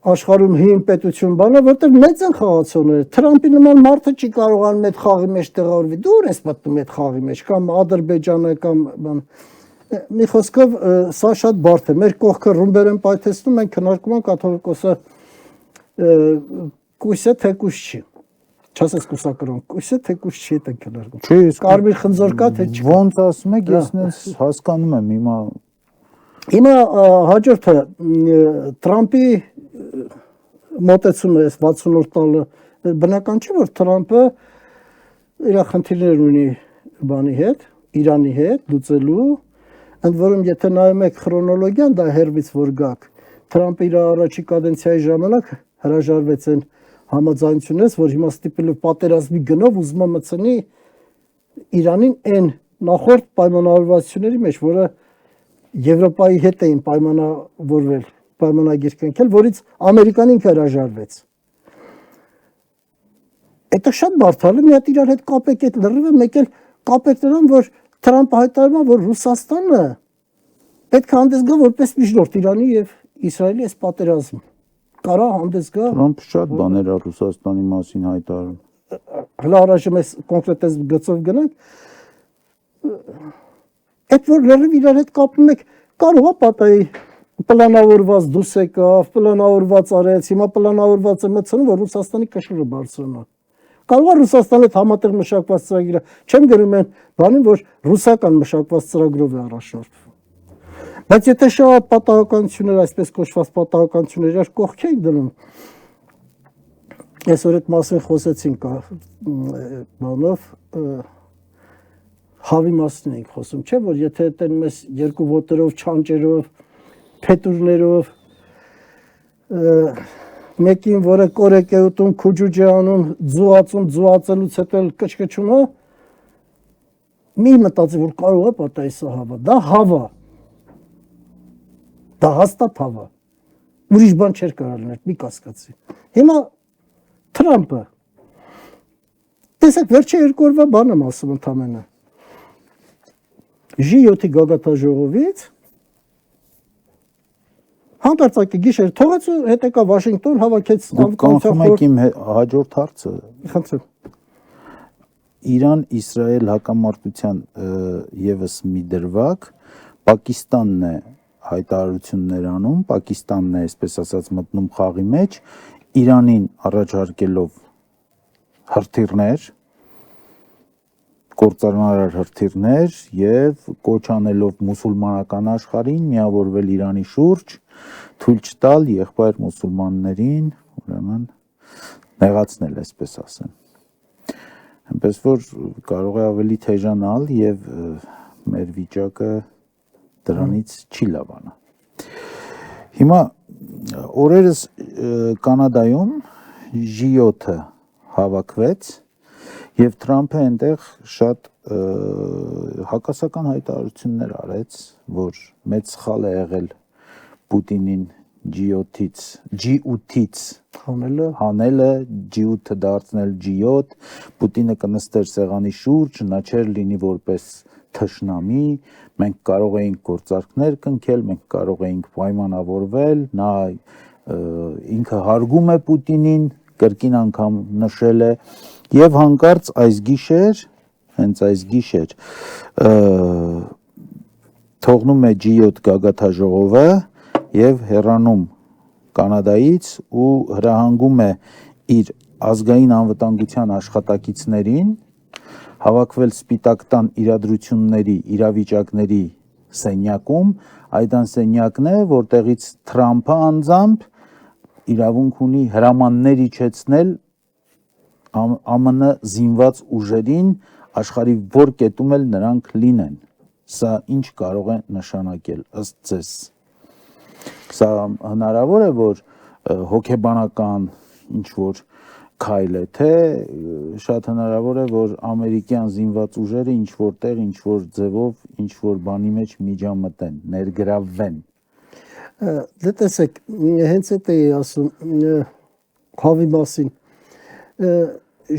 աշխարհում հին պետություն բանը, որտեղ մեծ են խաղացողները։ Թրամփի նման մարդը չի կարողանում այդ խաղի մեջ տեղավորվի։ Դու ես մտնում այդ խաղի մեջ, կամ Ադրբեջանը, կամ բան։ Մի խոսքով սա շատ բարդ է։ Մեր կողքը ռումբեր են պայթեցնում, մենք քննարկում ենք կաթողիկոսը կույսը թե կույս չի։ Չասես կուսակրոն, կույսը թե կույս չի այդ քննարկում։ Չի, Կարմիր խնձոր կա թե չկա։ ոնց ասում եք, ես նենց հասկանում եմ հիմա։ Հիմա հաջորդը Թրամփի մոտեցումը էս 68 տալը բնական չէ որ Թրամփը իր խնդիրներ ունի բանի հետ, Իրանի հետ լուծելու, ընդ որում եթե նայում եք քրոնոլոգիան, դա հերվից որ գաք, Թրամփը իր առաջի կադենցիայի ժամանակ հրաժարվեց այն համաձայնությունից, որ հիմա ստիպելով պատերազմի գնով ուզում է մտցնի Իրանին այն նախորդ պայմանավորվածությունների մեջ, որը Եվրոպայի հետ էին պայմանավորվել, պայմանագիր կնքել, որից Ամերիկան ինքը հրաժարվեց։ Դա շատ բարդ է, մի հատ իրար հետ կապեք այդ լրիվը, մեկ էլ կապեք նրան, որ Թրամփը հայտարարում է, որ Ռուսաստանը պետք է հանդես գա որպես միջնորդ Իրանի եւ Իսրայելի այս պատերազմում։ Կարա հանդես գա։ Թրամփը շատ բաներ է Ռուսաստանի մասին հայտարարում։ Հլա առաջ մեզ կոնկրետ այս գծով գնանք։ Այդ որ լրիվ իրար հետ կապում եք, կարող է պատահի պլանավորված դուրս եկավ, պլանավորված արեց, հիմա պլանավորված է մտցնում, որ Ռուսաստանի կշռը բարձրանա։ Կարող է Ռուսաստանի հետ համատեղ մշակված ծրագիրը, չեմ գրում են բանին, որ ռուսական մշակված ծրագրով է առաջնորդվում։ Բայց եթե շատ պատահականություններ, այսպես կոչված պատահականություններ իրար կողքի եք դնում, այսօր այդ մասին խոսեցինք բանով, հավի մասին ենք խոսում, չէ՞ որ եթե այդտեն մեզ երկու ոտերով, չանճերով, փետուրներով մեկին, որը կորեկ է ուտում, քուջուջ է անում, ձուացում, ձուացելուց հետո էլ կչկչում է, մի մտածի, որ կարող է պատահի սա հավա, դա հավա, դա հաստատ հավա, ուրիշ բան չէր կարող լինել, մի կասկածի։ Հիմա Թրամփը, տեսեք, վերջի երկու օրվա բան եմ ասում ընդամենը, G7-ի գագաթաժողովից հանկարծակի գիշեր թողեց ու հետ եկա Վաշինգտոն հավաքեց Կանխում եք իմ հաջորդ հարցը։ Խնդրեմ։ Իրան-Իսրայել հակամարտության եւս մի դրվագ Պակիստանն է հայտարարություններ անում, Պակիստանն է, այսպես ասած, մտնում խաղի մեջ, Իրանին առաջարկելով հրթիռներ, կործանարար հրթիռներ եւ կոչ անելով մուսուլմանական աշխարհին միավորվել Իրանի շուրջ, թույլ չտալ եղբայր մուսուլմաններին, ուրեմն նեղացնել, այսպես ասեմ։ Այնպես որ կարող է ավելի թեժանալ եւ մեր վիճակը դրանից չի լավանա։ Հիմա օրերս Կանադայում G7-ը հավաքվեց եւ Թրամփը այնտեղ շատ հակասական հայտարարություններ արեց, որ մեծ սխալ է եղել Պուտինին G8-ից հանելը, G8-ը դարձնել G7, Պուտինը կնստեր սեղանի շուրջ, նա չէր լինի որպես թշնամի, մենք կարող էինք գործարքներ կնքել, մենք կարող էինք պայմանավորվել, նա ինքը հարգում է Պուտինին, կրկին անգամ նշել է եւ հանկարծ այս գիշեր, հենց այս գիշեր թողնում է G7 գագաթաժողովը եւ հեռանում Կանադայից ու հրահանգում է իր ազգային անվտանգության աշխատակիցներին հավաքվել Սպիտակ տան իրադրությունների, իրավիճակների սենյակում, այդ անսենյակն է, որտեղից Թրամփը անձամբ իրավունք ունի հրամաններ իջեցնել ԱՄՆ զինված ուժերին աշխարհի որ կետում էլ նրանք լինեն։ Սա ինչ կարող է նշանակել ըստ ձեզ։ Սա հնարավոր է, որ հոգեբանական ինչ որ քայլ է, թե շատ հնարավոր է, որ ամերիկյան զինված ուժերը ինչ որտեղ, ինչ որ ձևով, ինչ որ բանի մեջ միջամտեն, ներգրավվեն։ Դե տեսեք, հենց այդ էի ասում հավի մասին։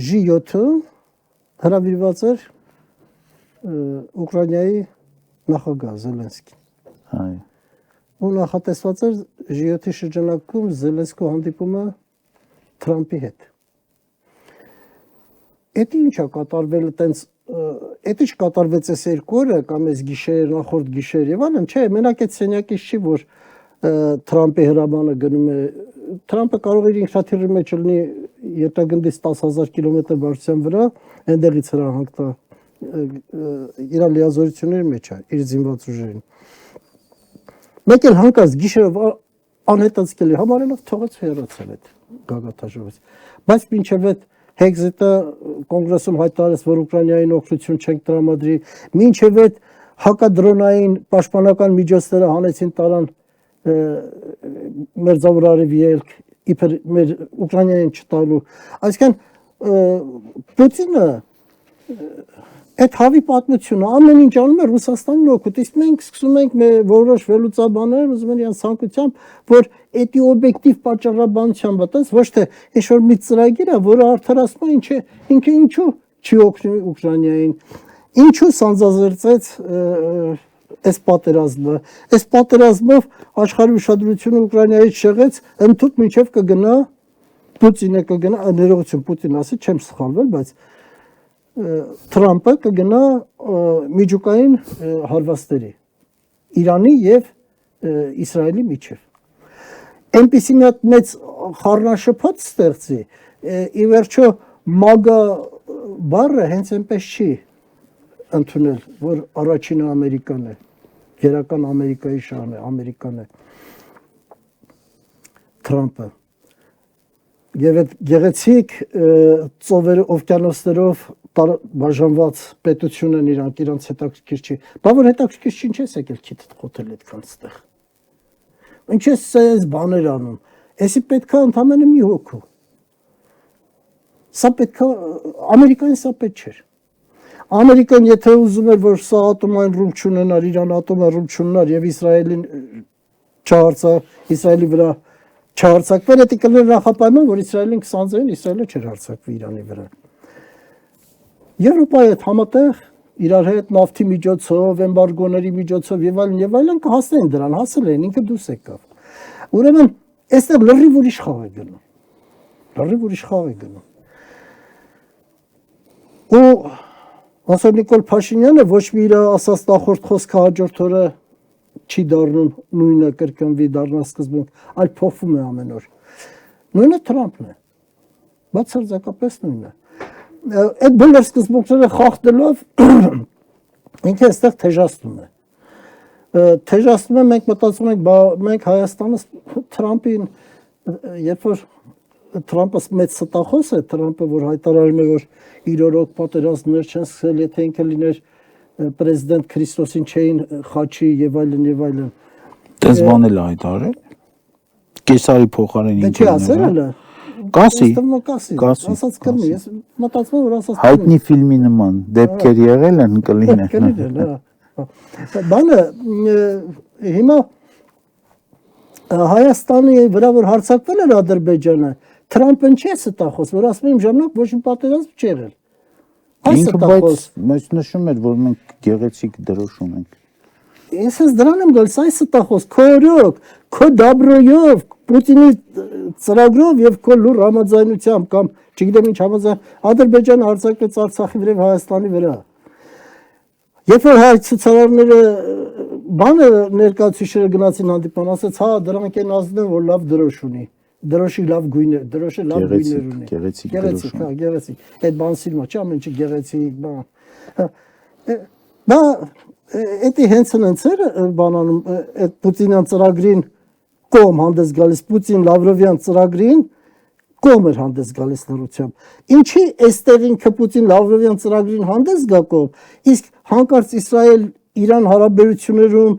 J7-ը հրավիրված էր Ուկրաինայի նախագահ Զելենսկին։ Այո։ Ու նախատեսված էր J7-ի շրջանակում Զելենսկու հանդիպումը Թրամփի հետ։ Էդի ինչա կատարվել այտենց էդի չկատարվեց այս երկու օրը կամ այս գիշեր, նախորդ գիշեր եւ այլն, չէ, մենակ այդ սենյակից չի, որ Թրամփի հրամանը գնում է։ Թրամփը կարող է ինքնաթիռի մեջ լինի յետագնդից 10,000 կիլոմետր բարձրության վրա, այնտեղից հրահանգ տա իր լիազորությունների մեջ է, իր զինված ուժերին։ Մեկ էլ հանկարծ գիշերով անհետացկելի համարելով թողեց հեռացել այդ գագաթաժողովից։ Բայց մինչև այդ Հեգզետը կոնգրեսում հայտարարեց, որ Ուկրաինային օգնություն չենք տրամադրի, մինչև այդ հակադրոնային պաշտպանական միջոցները հանեցին տարան մերձավոր արևի ելք, իբր մեր Ուկրաինային չտալու։ Այսինքն Պուտինը այդ հավի պատմությունը ամեն ինչ անում է Ռուսաստանին օգուտ, իսկ մենք սկսում ենք որոշ վերլուծաբաններ ուզում են իրենց ցանկությամբ, որ էդի օբյեկտիվ պատճառաբանությամբ այտենց ոչ թե ինչ-որ մի ծրագիր է, որը արդարացնում է ինքը ինչու չի օգնում Ուկրաինային, ինչու սանձազերծեց այս պատերազմը, այս պատերազմով աշխարհի ուշադրությունը Ուկրաինայից շեղեց, ընդհանուր մինչև կգնա Պուտինը կգնա, ներողություն Պուտին ասի, չեմ սխալվել, բայց Թրամփը կգնա միջուկային հարվածների Իրանի եւ Իսրայելի միջև։ Այնպիսի մի հատ մեծ խառնաշփոթ ստեղծի, ի վերջո մագա բառը հենց այնպես չի ընդունել, որ առաջինը Ամերիկան է, գերական Ամերիկայի շահն է, Ամերիկան է Թրամփը։ Եվ այդ գեղեցիկ ծովեր օվկիանոսներով բաժանված պետություն են իրանց հետաքրքիր չի։ Բա որ հետաքրքիր չի, ինչ ես եկել քիթդ խոթել այդքան ստեղ։ Ինչ ես այս բաներ անում։ Էսի պետքա ընդամենը մի հոգու։ Սա պետքա Ամերիկային սա պետք չէր։ Ամերիկան եթե ուզում էր որ սա ատոմային ռումբ չունենար, Իրան ատոմային ռումբ չունենար եւ Իսրայելին Իսրայելի վրա չհարցակվեր, դա կլիներ նախապայման, որ Իսրայելին կսանձրեն, Իսրայելը չէր հարձակվի Իրանի վրա։ Եվրոպայի հետ համատեղ իրար հետ նավթի միջոցով, էմբարգոների միջոցով եւ այլն կհասնեն դրան, հասել են, ինքը դուրս եկավ։ Ուրեմն, այստեղ լրիվ ուրիշ խաղ է գնում։ Լրիվ ուրիշ խաղ է գնում։ Ու Ասար Նիկոլ Փաշինյանը ոչ մի իր ասած նախորդ խոսքը հաջորդ օրը չի դառնում նույնը կրկնվի դառնա սկզբում, այլ փոխվում է ամեն օր։ Նույնը Թրամփն է։ Բացարձակապես նույնը։ Այդ բոլոր սկզբունքները խախտելով ինքը այստեղ թեժացնում է։ Թեժացնում է, մենք մտածում ենք, մենք Հայաստանը Թրամփին, երբ որ Թրամփը մեծ ստախոս է, Թրամփը որ հայտարարում է, որ իր օրոք պատերազմներ չեն սկսել, եթե ինքը լիներ պրեզիդենտ Քրիստոսին չէին խաչի եւ այլն։ Դες բանել հայտարարել։ Կեսարի փոխարեն ինքը։ Չի ասել հələ։ Կասի։ Ասած կլինի, ես մտածում եմ, որ ասած կլինի։ Հայտնի ֆիլմի նման դեպքեր եղել են կլինեն։ Կլինել, հա։ Բանը հիմա Հայաստանի վրա որ հարձակվել էր Ադրբեջանը, Թրամփն չի ստախոս, որ ասում եմ ժամանակ ոչ մի պատերազմ չի եղել։ Ինքը բայց մեծ նշում էր, որ մենք գեղեցիկ դրոշ ունենք։ Ես ես դրան եմ գալիս, այս ստախոս, քո օրոք, քո դաբրոյով, Պուտինի ծրագրով եւ քո լուր համաձայնությամբ կամ չգիտեմ ինչ համաձայն Ադրբեջանը հարձակվեց Արցախի վրա, Հայաստանի վրա։ Երբ որ հայ ցուցարարները բանը ներկայացուցիչները գնացին հանդիպան, ասաց, հա, դրանք են ազդեն, որ լավ դրոշ ունի։ Դրոշի լավ գույներ, դրոշը լավ գույներ ունի։ Գեղեցիկ դրոշ։ Հա, գեղեցիկ։ Այդ բան սիրում չի, ամեն ինչը գեղեցիկ, բան։ Դա էդի հենց հենց բանանում այդ Պուտինյան ծրագրին կողմ հանդես գալիս, Պուտին Լավրովյան ծրագրին կողմ էր հանդես գալիս լրությամբ։ Ինչի այստեղ ինքը Պուտին Լավրովյան ծրագրին հանդես գա կողմ, իսկ հանկարծ Իսրայել-Իրան հարաբերություններում,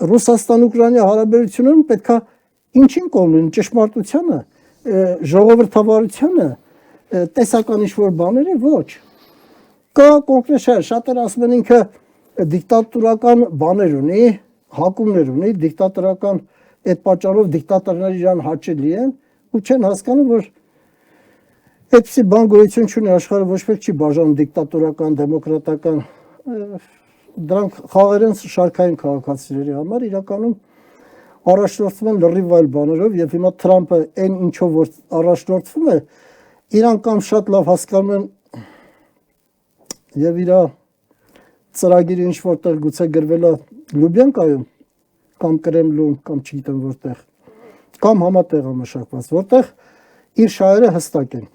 Ռուսաստան-Ուկրաինա հարաբերություններում պետքա ինչին կողմն ճշմարտությանը, ժողովրդավարությանը, տեսական ինչ-որ բաները ոչ։ Կա կոնկրետ շատերը ասում են ինքը դիկտատորական բաներ ունի, հակումներ ունի, դիկտատորական այդ պատճառով դիկտատորները իրան հաճելի են ու չեն հասկանում, որ այդպիսի բան գոյություն չունի, աշխարհը ոչ մեկ չի բաժանում դիկտատորական, դեմոկրատական, դրանք խաղեր են շարքային քաղաքացիների համար, իրականում առաջնորդվում են լրիվ այլ բաներով եւ հիմա Թրամփը այն ինչով որ առաջնորդվում է, իրան կամ շատ լավ հասկանում են եւ իր ծրագիրը ինչ որտեղ գուցե գրվել է Լյուբյանկայում կամ Կրեմլում կամ չգիտեմ որտեղ կամ համատեղ է մշակված, որտեղ իր շահերը հստակ են։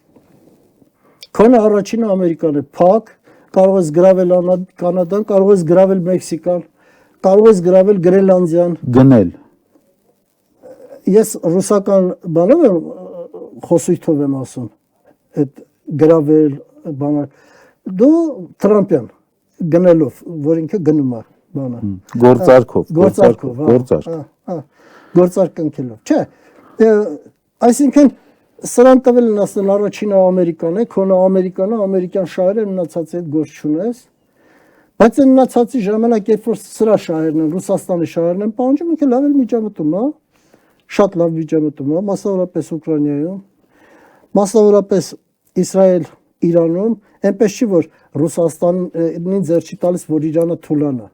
Քոնը առաջինը Ամերիկան է, փակ, կարող ես գրավել Կանադան, կարող ես գրավել Մեքսիկան, կարող ես գրավել Գրենլանդիան, գնել ես ռուսական բանով եմ խոսույթով եմ ասում, այդ գրավել բանը, դու Թրամփյան գնելով, որ ինքը գնում է բանը։ Գործարք ընկելով։ Չէ, այսինքն սրան տվել են ասել առաջինը Ամերիկան է, քոնը Ամերիկան է, ամերիկյան շահերը մնացածի հետ գործ չունես, բայց այն մնացածի ժամանակ, երբ որ սրա շահերն են, Ռուսաստանի շահերն են պահանջում, ինքը լավ էլ միջամտում է, շատ լավ միջամտում է, մասնավորապես Ուկրաինայում, մասնավորապես Իսրայել, Իրանում, այնպես չի, որ Ռուսաստանին ձեռ չի տալիս, որ Իրանը թուլանա։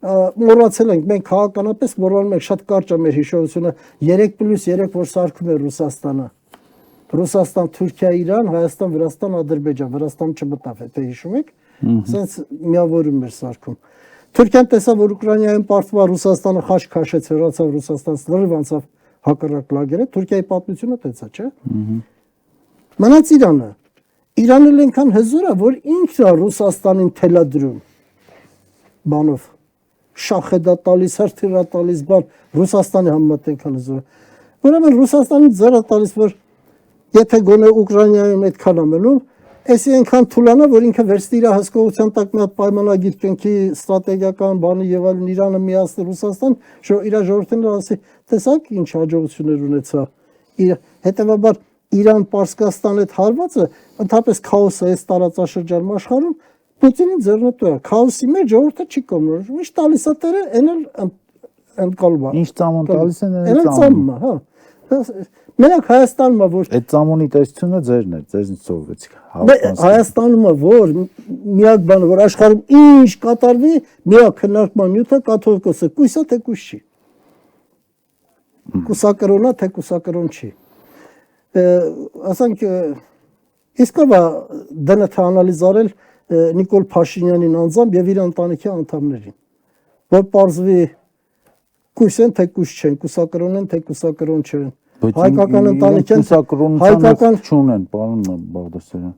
Մոռացել ենք, մենք քաղաքականապես մոռանում ենք, շատ կարճ է մեր հիշողությունը 3+3, որ սարքում է Ռուսաստանը։ Ռուսաստան, Թուրքիա, Իրան, Հայաստան, Վրաստան, Ադրբեջան, Վրաստան չմտավ, եթե հիշում եք, ասենց միավորում էր սարքում։ Թուրքիան տեսավ, որ Ուկրաինայում պարտվում է Ռուսաստանը խաչ քաշեց, հեռացավ Ռուսաստանից, լրիվ անցավ հակառակ լագերը, Թուրքիայի պատմությունը տեցա, չէ՞։ Մնաց Իրանը։ Իրանը այնքան հզոր է, որ ինքն է Ռուսաստանին թելադրում բանով։ Շախեդա տալիս, հրթիռ տալիս, բան Ռուսաստանի համեմատ այնքան հզոր է։ Ուրեմն Ռուսաստանից ձեռ տալիս, որ եթե գոնե Ուկրաինայում այդքան է մնում, Էսի այնքան թուլանա, որ ինքը վերցնի իր հսկողության տակ մի հատ պայմանագիր կնքի ստրատեգիական բանը եւ այլն Իրանը միացնի Ռուսաստան, իր ժողովրդին ասի, տեսակ ինչ հաջողություններ ունեցա։ Հետևաբար Իրան Պարսկաստան այդ հարվածը ընդհանրապես քաոս է այս տարածաշրջանում աշխարհում, Պուտինին ձեռնտու է։ Քաոսի մեջ ժողովուրդը չի կողմնորոշվում։ Ինչ տալիս է տերը, այն էլ ընկալում է։ Ինչ ծամոն տալիս են, այն ծամում է, հա։ Մենակ Հայաստանում է որ այդ ծամոնի տեսությունը ձերն է, ձեզնից ծովվեցիք։ Հայաստանում է որ միակ բանը որ աշխարհում ինչ կատարվի, միակ քննարկման նյութը կաթողիկոսը, կույսա թե կույս չի։ Կուսակրոնա թե կուսակրոն չի։ Ասենք իսկովա դնեթ անալիզարել Նիկոլ Փաշինյանին անձամբ եւ իր ընտանիքի անդամներին, որ պարզվի կույս են թե կույս չեն, կուսակրոն են թե կուսակրոն չեն։ Հայկական ընտանիքին հայկական չունեն, պարոն Բաղդասարյան։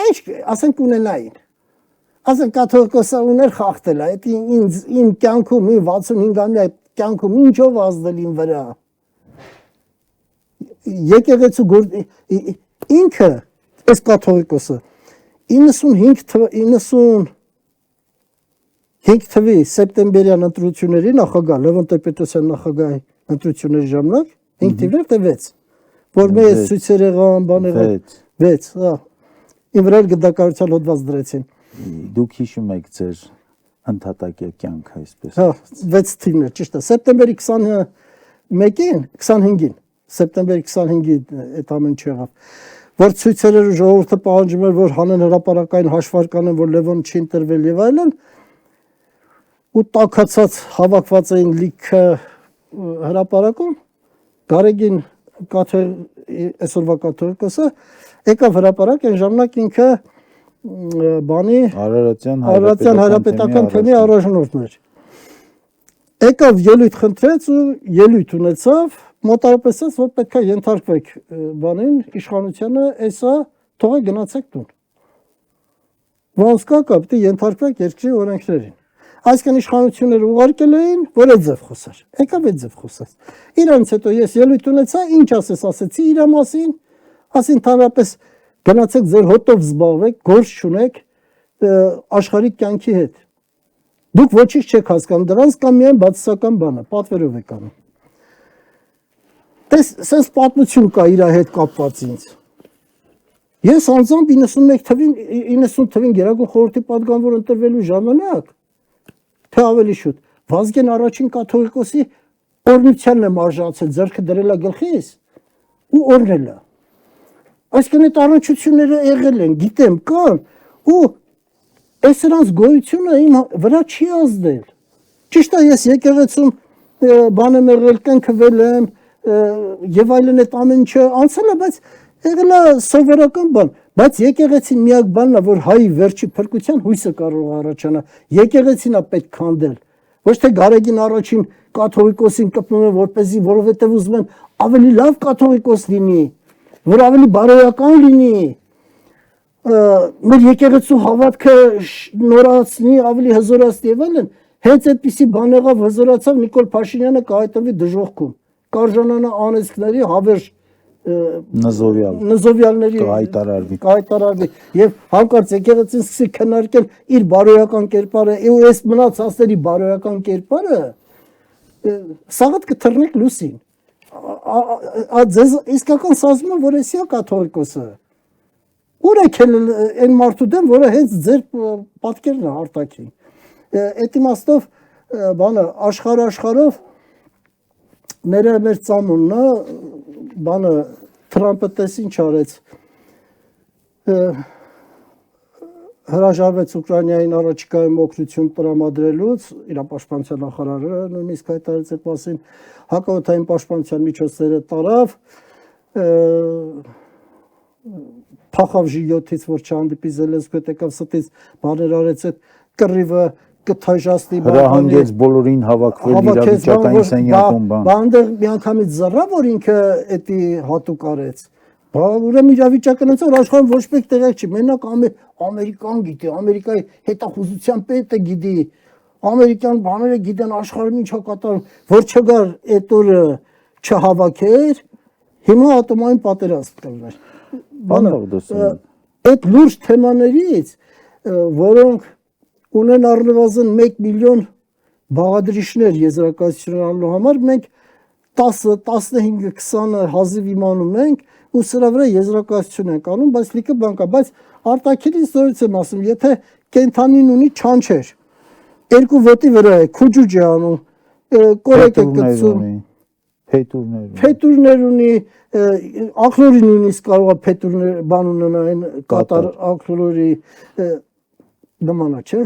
Ինչ, ասենք ունենային։ Ասենք կաթողիկոսը ուներ խախտել, այդ իմ կյանքում, իմ 65-ամյա կյանքում ինչով ազդել իմ վրա։ Եկեղեցու ինքը, այս կաթողիկոսը 95 թվի սեպտեմբերյան ընտրությունների նախագահ Լևոն Տեր-Պետրոսյան նախագահի ընտրությունների ժամանակ 5 թիվներ թե 6, որ մեծ ցույցեր եղան, բան եղան 6, հա։ Իմ վրա գդակարության հոդված դրեցին։ Դուք հիշում եք ձեր ընդհատակի կյանքը այսպես։ Հա, 6 թիվներ, ճիշտ է։ Սեպտեմբերի 21-ին, 25-ին, սեպտեմբերի 25-ին այդ ամեն ինչ եղավ։ Որ ցույցերը ժողովուրդը պահանջում էր, որ հանեն հրապարակային հաշվարկ անեն, որ Լևոն չի ընտրվել եւ այլն, ու տաքացած հավաքված էին լիքը հրապարակում, Գարեգին այսօրվա կաթողիկոսը եկավ հրապարակ, այն ժամանակ ինքը բանի Արարատյան հայրապետական թեմի առաջնորդն էր։ Եկավ ելույթ խնդրեց ու ելույթ ունեցավ, մոտավորապես որ պետք է ենթարկվեք բանին, իշխանությանը, էսա թողեք գնացեք տուն։ Ոնց կա պետք է ենթարկվեք երկրի օրենքներին։ Այսինքն իշխանությունները ուղարկել էին, որ այդ ձև խոսար։ Եկավ այդ ձև խոսած։ Իրանից հետո ես ելույթ ունեցա, ինչ ասեցի իր մասին, ասին ընդհանրապես գնացեք ձեր հոտով զբաղվեք, գործ չունեք աշխարհի կյանքի հետ։ Դուք ոչինչ չեք հասկանում դրանց կամ միայն բացասական բանը, պատվերով եք անում։ Սենց պատմություն կա իր հետ կապված ինձ։ Ես անձամբ 90 թվին Գերագույն խորհրդի պատգամավոր ընտրվելու ժամանակ թե ավելի շուտ Վազգեն առաջին կաթողիկոսի օրնությանն եմ արժացել, ձեռքը դրելա գլխիս ու օրնելա։ Այսինքն այդ առնչությունները եղել են, գիտեմ, կան ու այս նրանց գոյությունը իմ վրա չի ազդել։ Ճիշտ է, ես եկեղեցում բան եմ եղել, կնքվել եմ եւ այլն այդ ամեն ինչը անցել է, բայց եղել է սովորական բան, բայց եկեղեցին միակ բանն է, որ հայի վերջի փրկության հույսը կարող է առաջանա։ Եկեղեցին է պետք քանդել։ Ոչ թե Գարեգին առաջին կաթողիկոսին կպնում են, որովհետեւ ուզում են ավելի լավ կաթողիկոս լինի, որ ավելի բարոյական լինի, մեր եկեղեցու հավատքը նորացնի, ավելի հզորացնի եւ այլն, հենց այդպիսի բան եղավ, հզորացավ Նիկոլ Փաշինյանը կհայտնվի դժոխքում, կարժանանա անեծքների հավերժ նզովյալների կհայտարարվի եւ հանկարծ եկեղեցին սկսի քննարկել իր բարոյական կերպարը, ու այս մնացածների բարոյական կերպարը սաղդ կթռնեք լուսին։ Ձեզ իսկական սազում է, որ էսիա կաթողիկոսը։ Ուր եք այն մարդու դեմ, որը հենց ձեր պատկերն է արտաքին։ Այդ իմաստով բանը աշխարհով մեր ծամոնն է, բանը Թրամփը տես ինչ արեց, հրաժարվեց Ուկրաինային առաջիկայում օգնություն տրամադրելուց, իր պաշտպանության նախարարը նույնիսկ հայտարարեց այդ մասին, հակաօդային պաշտպանության միջոցները տարավ, փախավ Ժիյոթից, որ չհանդիպի Զելենսկու հետ, եկավ ստից բաներ արեց, այդ կռիվը կթաժացնի հրահանգեց բոլորին հավաքվել իրավիճակային սենյակում բան։ Այնտեղ միանգամից զռա, որ ինքը էդի հատուկ արեց։ Ուրեմն իրավիճակը նույնիսկ աշխարհում ոչ մեկ տեղեկ չի, մենակ Ամերիկան գիտի, Ամերիկայի հետախուզության պետը գիտի, ամերիկյան բաները գիտեն աշխարհում ինչա կատարում, որ չգար այդ օրը չհավաքեր, հիմա ատոմային պատերազմ կլներ։ Այդ լուրջ թեմաներից, որոնք ունեն առնվազն 1 միլիոն բաղադրիչներ եզրակացությունելու համար, մենք 10, 15, 20 հազիվ իմանում ենք ու սրա վրա եզրակացություն ենք անում, բայց լիքը բան կա, բայց արտաքինից զորից եմ ասում, եթե կենթանին ունի չանչեր, երկու ոտի վրա է, քուջուջ է անում, կորեկ է կծում, փետուրներ ունի, աքլորի նույնիսկ կարող է փետուրներ բան ունենային կատար աքլորի նմանա, չէ։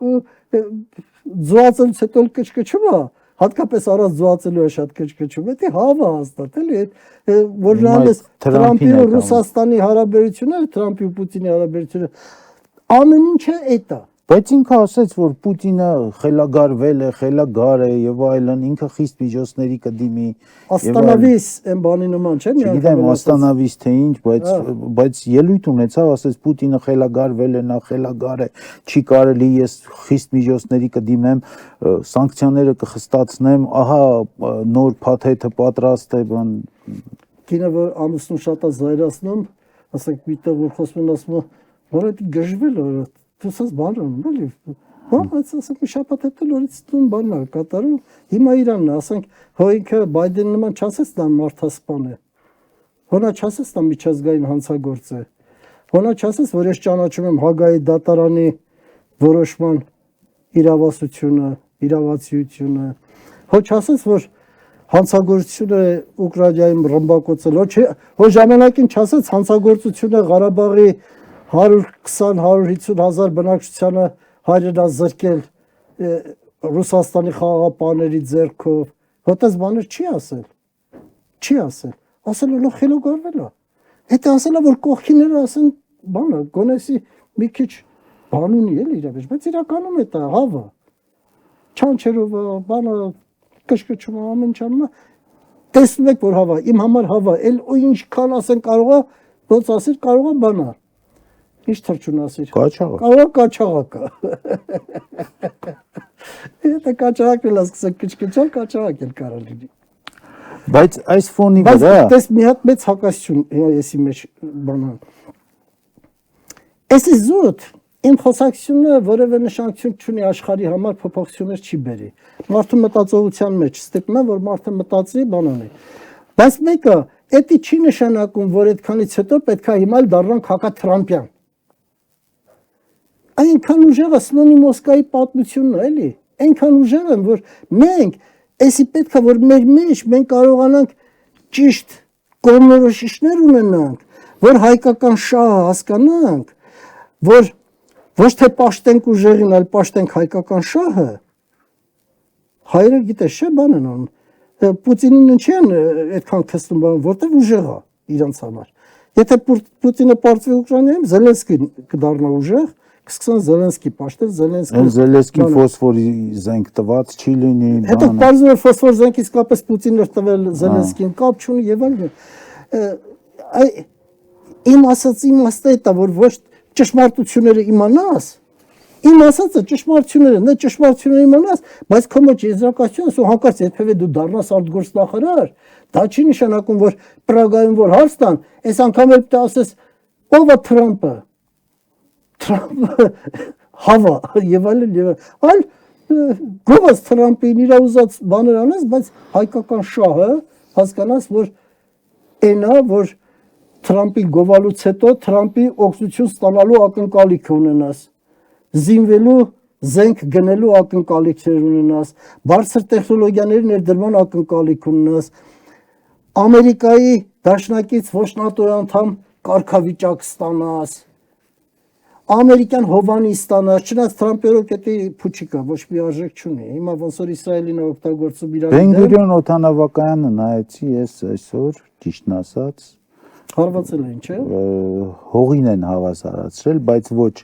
Ու ձուածելուց հետո կչկչում է, հատկապես առանց ձուածելու է շատ կչկչում, դա հավա հաստատ էլի, որ նույնպես Թրամփի ու Ռուսաստանի հարաբերությունները, Թրամփի ու Պուտինի հարաբերությունները, ամեն ինչը էդ է։ Բայց ինքը ասաց, որ Պուտինը խելագարվել է, խելագար է եւ այլն, ինքը խիստ միջոցների կդիմի։ Աստանավիս այն բանի նման չէ՞ միայն։ Չգիտեմ աստանավիս թե ինչ, բայց ելույթ ունեցավ, ասաց Պուտինը խելագարվել է, նա խելագար է, չի կարելի, ես խիստ միջոցների կդիմեմ, սանկցիաները կխստացնեմ, ահա նոր փաթեթը պատրաստ է, բան։ Կինը որ ամուսնու շատ է զայրացնում, ասենք միտեղ որ խոսում են ասում, որ դա գժվել է, դուսած բան ունում, էլի։ Բայց ասենք մի շաբաթ հետո նորից տուն բանն է կատարում, հիմա Իրանն է, ասենք հո ինքը Բայդենի նման չասեց նա մարդասպան է։ Հոնա չասեց նա միջազգային հանցագործ է։ Հոնա չասեց, որ ես ճանաչում եմ Հագայի դատարանի որոշման իրավասությունը, իրավացիությունը։ Հո չասեց, որ հանցագործությունը Ուկրաինայում ռմբակոծել, հո ժամանակին չասեց հանցագործությունը Ղարաբաղի 120-150 հազար բնակչությանը հայրենազրկել Ռուսաստանի խաղաղապահների ձեռքով, հոտես բաներ չի ասել, ասել է խելագարվել է, հետ ասել է, որ կողքիները ասեն բանը, գոնեսի մի քիչ բան ունի էլ իր մեջ, բայց իրականում է դա հավը, չանչերով բանը կշկչում ամեն չանում է, տեսնում եք, որ հավա, իմ համար հավա, էլ ու ինչքան ասեն կարող է, ոնց ասիր կարող է բանա, ինչ թրջուն ասիր, կարող կաչաղակ է, եթե կաչաղակն էլ ասկսեն կչկչալ, կաչաղակ էլ կարող լինի։ Բայց այս ֆոնի վրա… Բայց տես մի հատ մեծ հակասություն եսի մեջ բանան։ Էսի զուտ, իմ խոսակցությունը որևէ նշանակություն չունի աշխարհի համար փոփոխություններ չի բերի։ Մարդու մտածողության մեջ ստիպում է, որ մարդը մտածի բան ունի։ Բայց մեկը, դա չի նշանակում, որ այդքանից հետո պետք է հիմա դառնանք հակաթրամփյան։ Այնքան ուժեղը Սլոնի Մոսկվայի պատմությունն է, էլի։ այնքան ուժեղ են, որ մենք էսի պետք է որ մեր մեջ մենք կարողանանք ճիշտ կողմնորոշիչներ ունենանք, որ հայկական շահը հասկանանք, որ ոչ թե պաշտենք ուժեղին, այլ պաշտենք հայկական շահը, հայրը գիտես չէ բան են անում, Պուտինին ինչի են այդքան քստում բան, որտեղ ուժեղ է իրանց համար։ Եթե Պուտինը պարտվի Ուկրաինայում, Զելենսկին կդառնա ուժեղ, կսկսեն Զելենսկի պաշտել, Զելենսկին ֆոսֆորի զենք տված չի լինի, հետո բարձր որ ֆոսֆոր զենք իսկապես Պուտինն էր տվել Զելենսկին, կապ չունի եւ այլն։ Իմ ասած իմաստը դա որ ոչ ճշմարտությունները իմանաս, իմ ասածը ճշմարտությունները, նա ճշմարտությունները իմանաս, բայց քո մեջ եզրակացությունը սո հանկարծ երբևէ դու դառնաս արտգործնախարար, դա չի նշանակում որ Պրագայում որ հարց տան, այս անգամ էլ պետք է ասես ով է Թրամպը, Թրամպը հավա եւ այլ գովաս Թրամպին իր ուզած բաներ անես, բայց հայկական շահը հասկանաս որ այնա որ Թրամպի գովալուց հետո Թրամպի օգնություն ստանալու ակնկալիք ունենաս, զինվելու զենք գնելու ակնկալիքներ ունենաս, բարձր տեխնոլոգիաների ներդրման ակնկալիք ունենաս, Ամերիկայի դաշնակից ոչ նատոյի անդամ կարգավիճակ ստանաս, ամերիկյան հովանի ստանաս, չնայած Թրամպի ռոկետի փուչիկա ոչ մի արժեք չունի, հիմա ոնց որ Իսրայելին օգտագործում իրար Բեն-Գուրիոն օդանավակայանը նայեցի ես այսօր, ճիշտն ասած, հարվածել են, չէ՞։ Հողին են հավասարացրել, բայց ոչ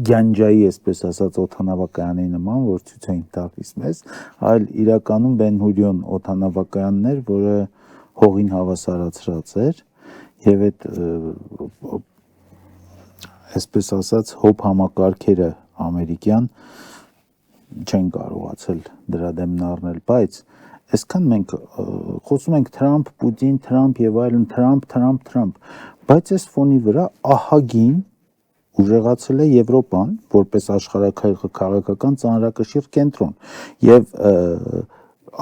Գյանջայի, այսպես ասած, օդանավակայանի նման, որ ցույց էին տալիս մեզ, այլ իրականում Բեն-Գուրիոն օդանավակայանն էր, որը հողին հավասարացրած էր, եւ այդ այսպես ասած հոբ համակարգերը ամերիկյան չեն կարողացել դրա դեմն առնել, բայց այսքան մենք խոսում ենք Թրամփ, Պուտին, Թրամփ եւ այլն, Թրամփ, բայց այս ֆոնի վրա ահագին ուժեղացել է Եվրոպան որպես աշխարհաքաղաքական ծանրակշիռ կենտրոն եւ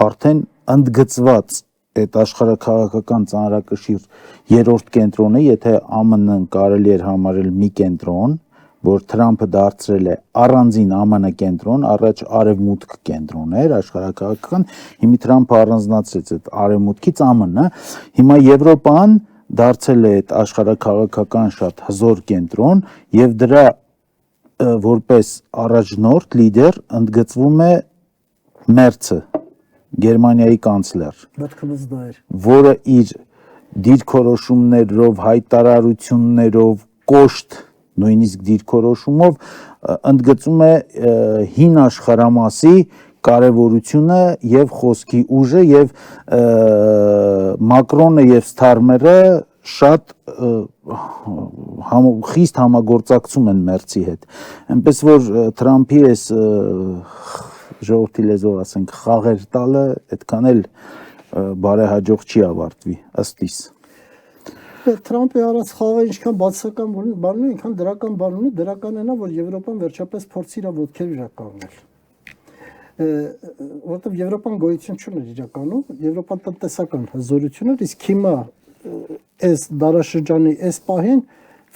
արդեն ընդգծված այդ աշխարհաքաղաքական ծանրակշիռ երրորդ կենտրոնը, եթե ԱՄՆ-ն կարելի էր համարել մի կենտրոն, որ Թրամփը դարձրել է առանձին ԱՄՆ կենտրոն, առաջ արևմուտք կենտրոն էր աշխարհաքաղաքական, հիմա Թրամփը առանձնացրեց այդ արևմուտքից ԱՄՆ-ը, հիմա Եվրոպան դարձել է այդ աշխարհաքաղաքական շատ հզոր կենտրոն եւ դրա որպես առաջնորդ լիդեր ընդգծվում է Մերցը, Գերմանիայի կանցլեր, որը իր դիրքորոշումներով, հայտարարություններով, կոշտ նույնիսկ դիրքորոշումով ընդգծում է հին աշխարհամասի կարևորությունը եւ խոսքի ուժը եւ Մակրոնը եւ Սթարմերը շատ խիստ համագործակցում են Մերցի հետ, այնպես որ Թրամփի այս ժողովրդի լեզվով ասենք խաղեր տալը այդքան էլ բարեհաջող չի ավարտվի ըստ իս։ Թրամփի արած խաղը ինչքան բացական բան ունի, այնքան դրական բան ունի, դրականն է նա, որ Եվրոպան վերջապես փորձի իր ոտքեր իրականացնել։ Որովհետև Եվրոպան գոյություն չուներ իրականում, Եվրոպան տնտեսական հզորություն էր, իսկ հիմա այս դարաշրջանի այս պահին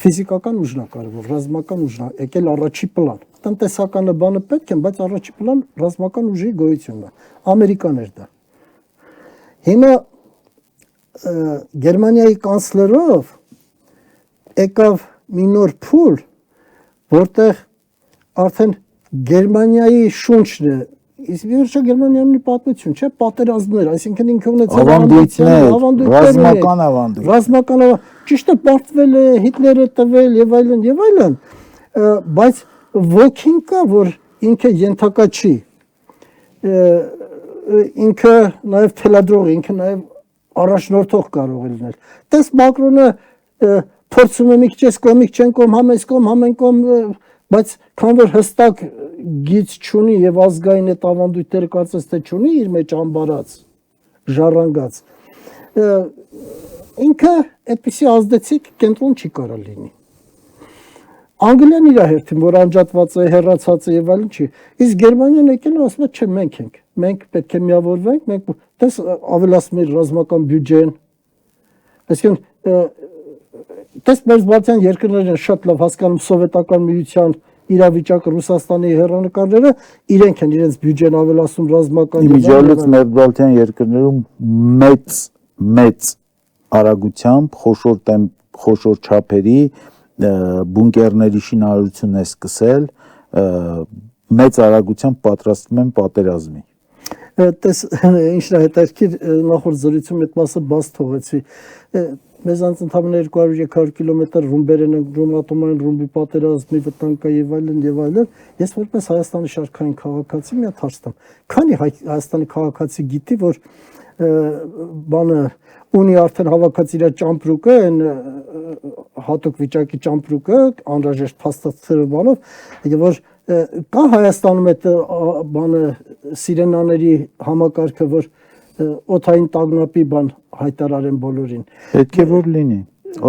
ֆիզիկական ուժն է կարևոր, ռազմական ուժն է եկել առաջի պլան։ Տնտեսականը բանը պետք է, բայց առաջի պլան ռազմական ուժի գոյությունն է։ Ամերիկան էր դա։ Հիմա Գերմանիայի կանցլերով եկավ մի նոր փուլ, որտեղ արդեն Գերմանիայի շունչն է, իսկ վերջը Գերմանիան ունի պատմություն, չէ՞, պատերազմներ, այսինքն ինքը ունեցավ ավանդույթներ, ռազմական, ճիշտ է, պարտվել է, Հիտլերը տվել եւ այլն, բայց ոգին կա, որ ինքը ենթակա չի, ինքը նաեւ թելադրող, ինքը նաեւ առաջնորդող կարող է լինել։ Տես Մակրոնը փորձում է մի քիչ էս կողմից չեն կողմ, համես կողմ, համեն կողմ, բայց քան որ հստակ գիծ չունի եւ ազգային այդ ավանդույթները կարծես թե չունի իր մեջ ամբարած, ժառանգած, ինքը այդպիսի ազդեցիկ կենտրոն չի կարող լինի։ Անգլիան իր հերթին, որ անջատված է, հեռացած է եւ այլն չի։ Իսկ Գերմանիան եկել է ասում է, չէ, մենք ենք։ Մենք պետք է միավորվենք, մենք տես ավելացնում ենք ռազմական բյուջեն։ Այսինքն տես մեր բացյան երկրներն շատ լավ հասկանում սովետական միության իրավիճակը Ռուսաստանի հեռանկարները իրենք են իրենց բյուջեն ավելացում ռազմական Իմիջիալից Մերբալթյան երկրներում մեծ արագությամբ խոշոր չափերի բունկերների շինարարություն է սկսել, մեծ արագությամբ պատրաստվում են պատերազմի։ Տես ինչն է հետաքրքիր նախորդ զրույցում այդ մասը բաց թողեցի մեզանց ընդհանրապես 200-300 կիլոմետր ռումբերեն են ռումատոմային ռումբի պատերազմի վտանգ եւ այլն ես որպես Հայաստանի շարքային քաղաքացի մի հատ հարց տամ քանի Հայաստանի քաղաքացի գիտի որ բանը ունի արդեն հավաքած իր ճամպրուկը այն հատուկ վիճակի ճամպրուկը անհրաժեշտ փաստաթղթերով բանով եւ որ կա Հայաստանում այդ բանը սիրենաների համակարգը որ օթային տագնապի բան հայտարարեն բոլորին պետք է որ լինի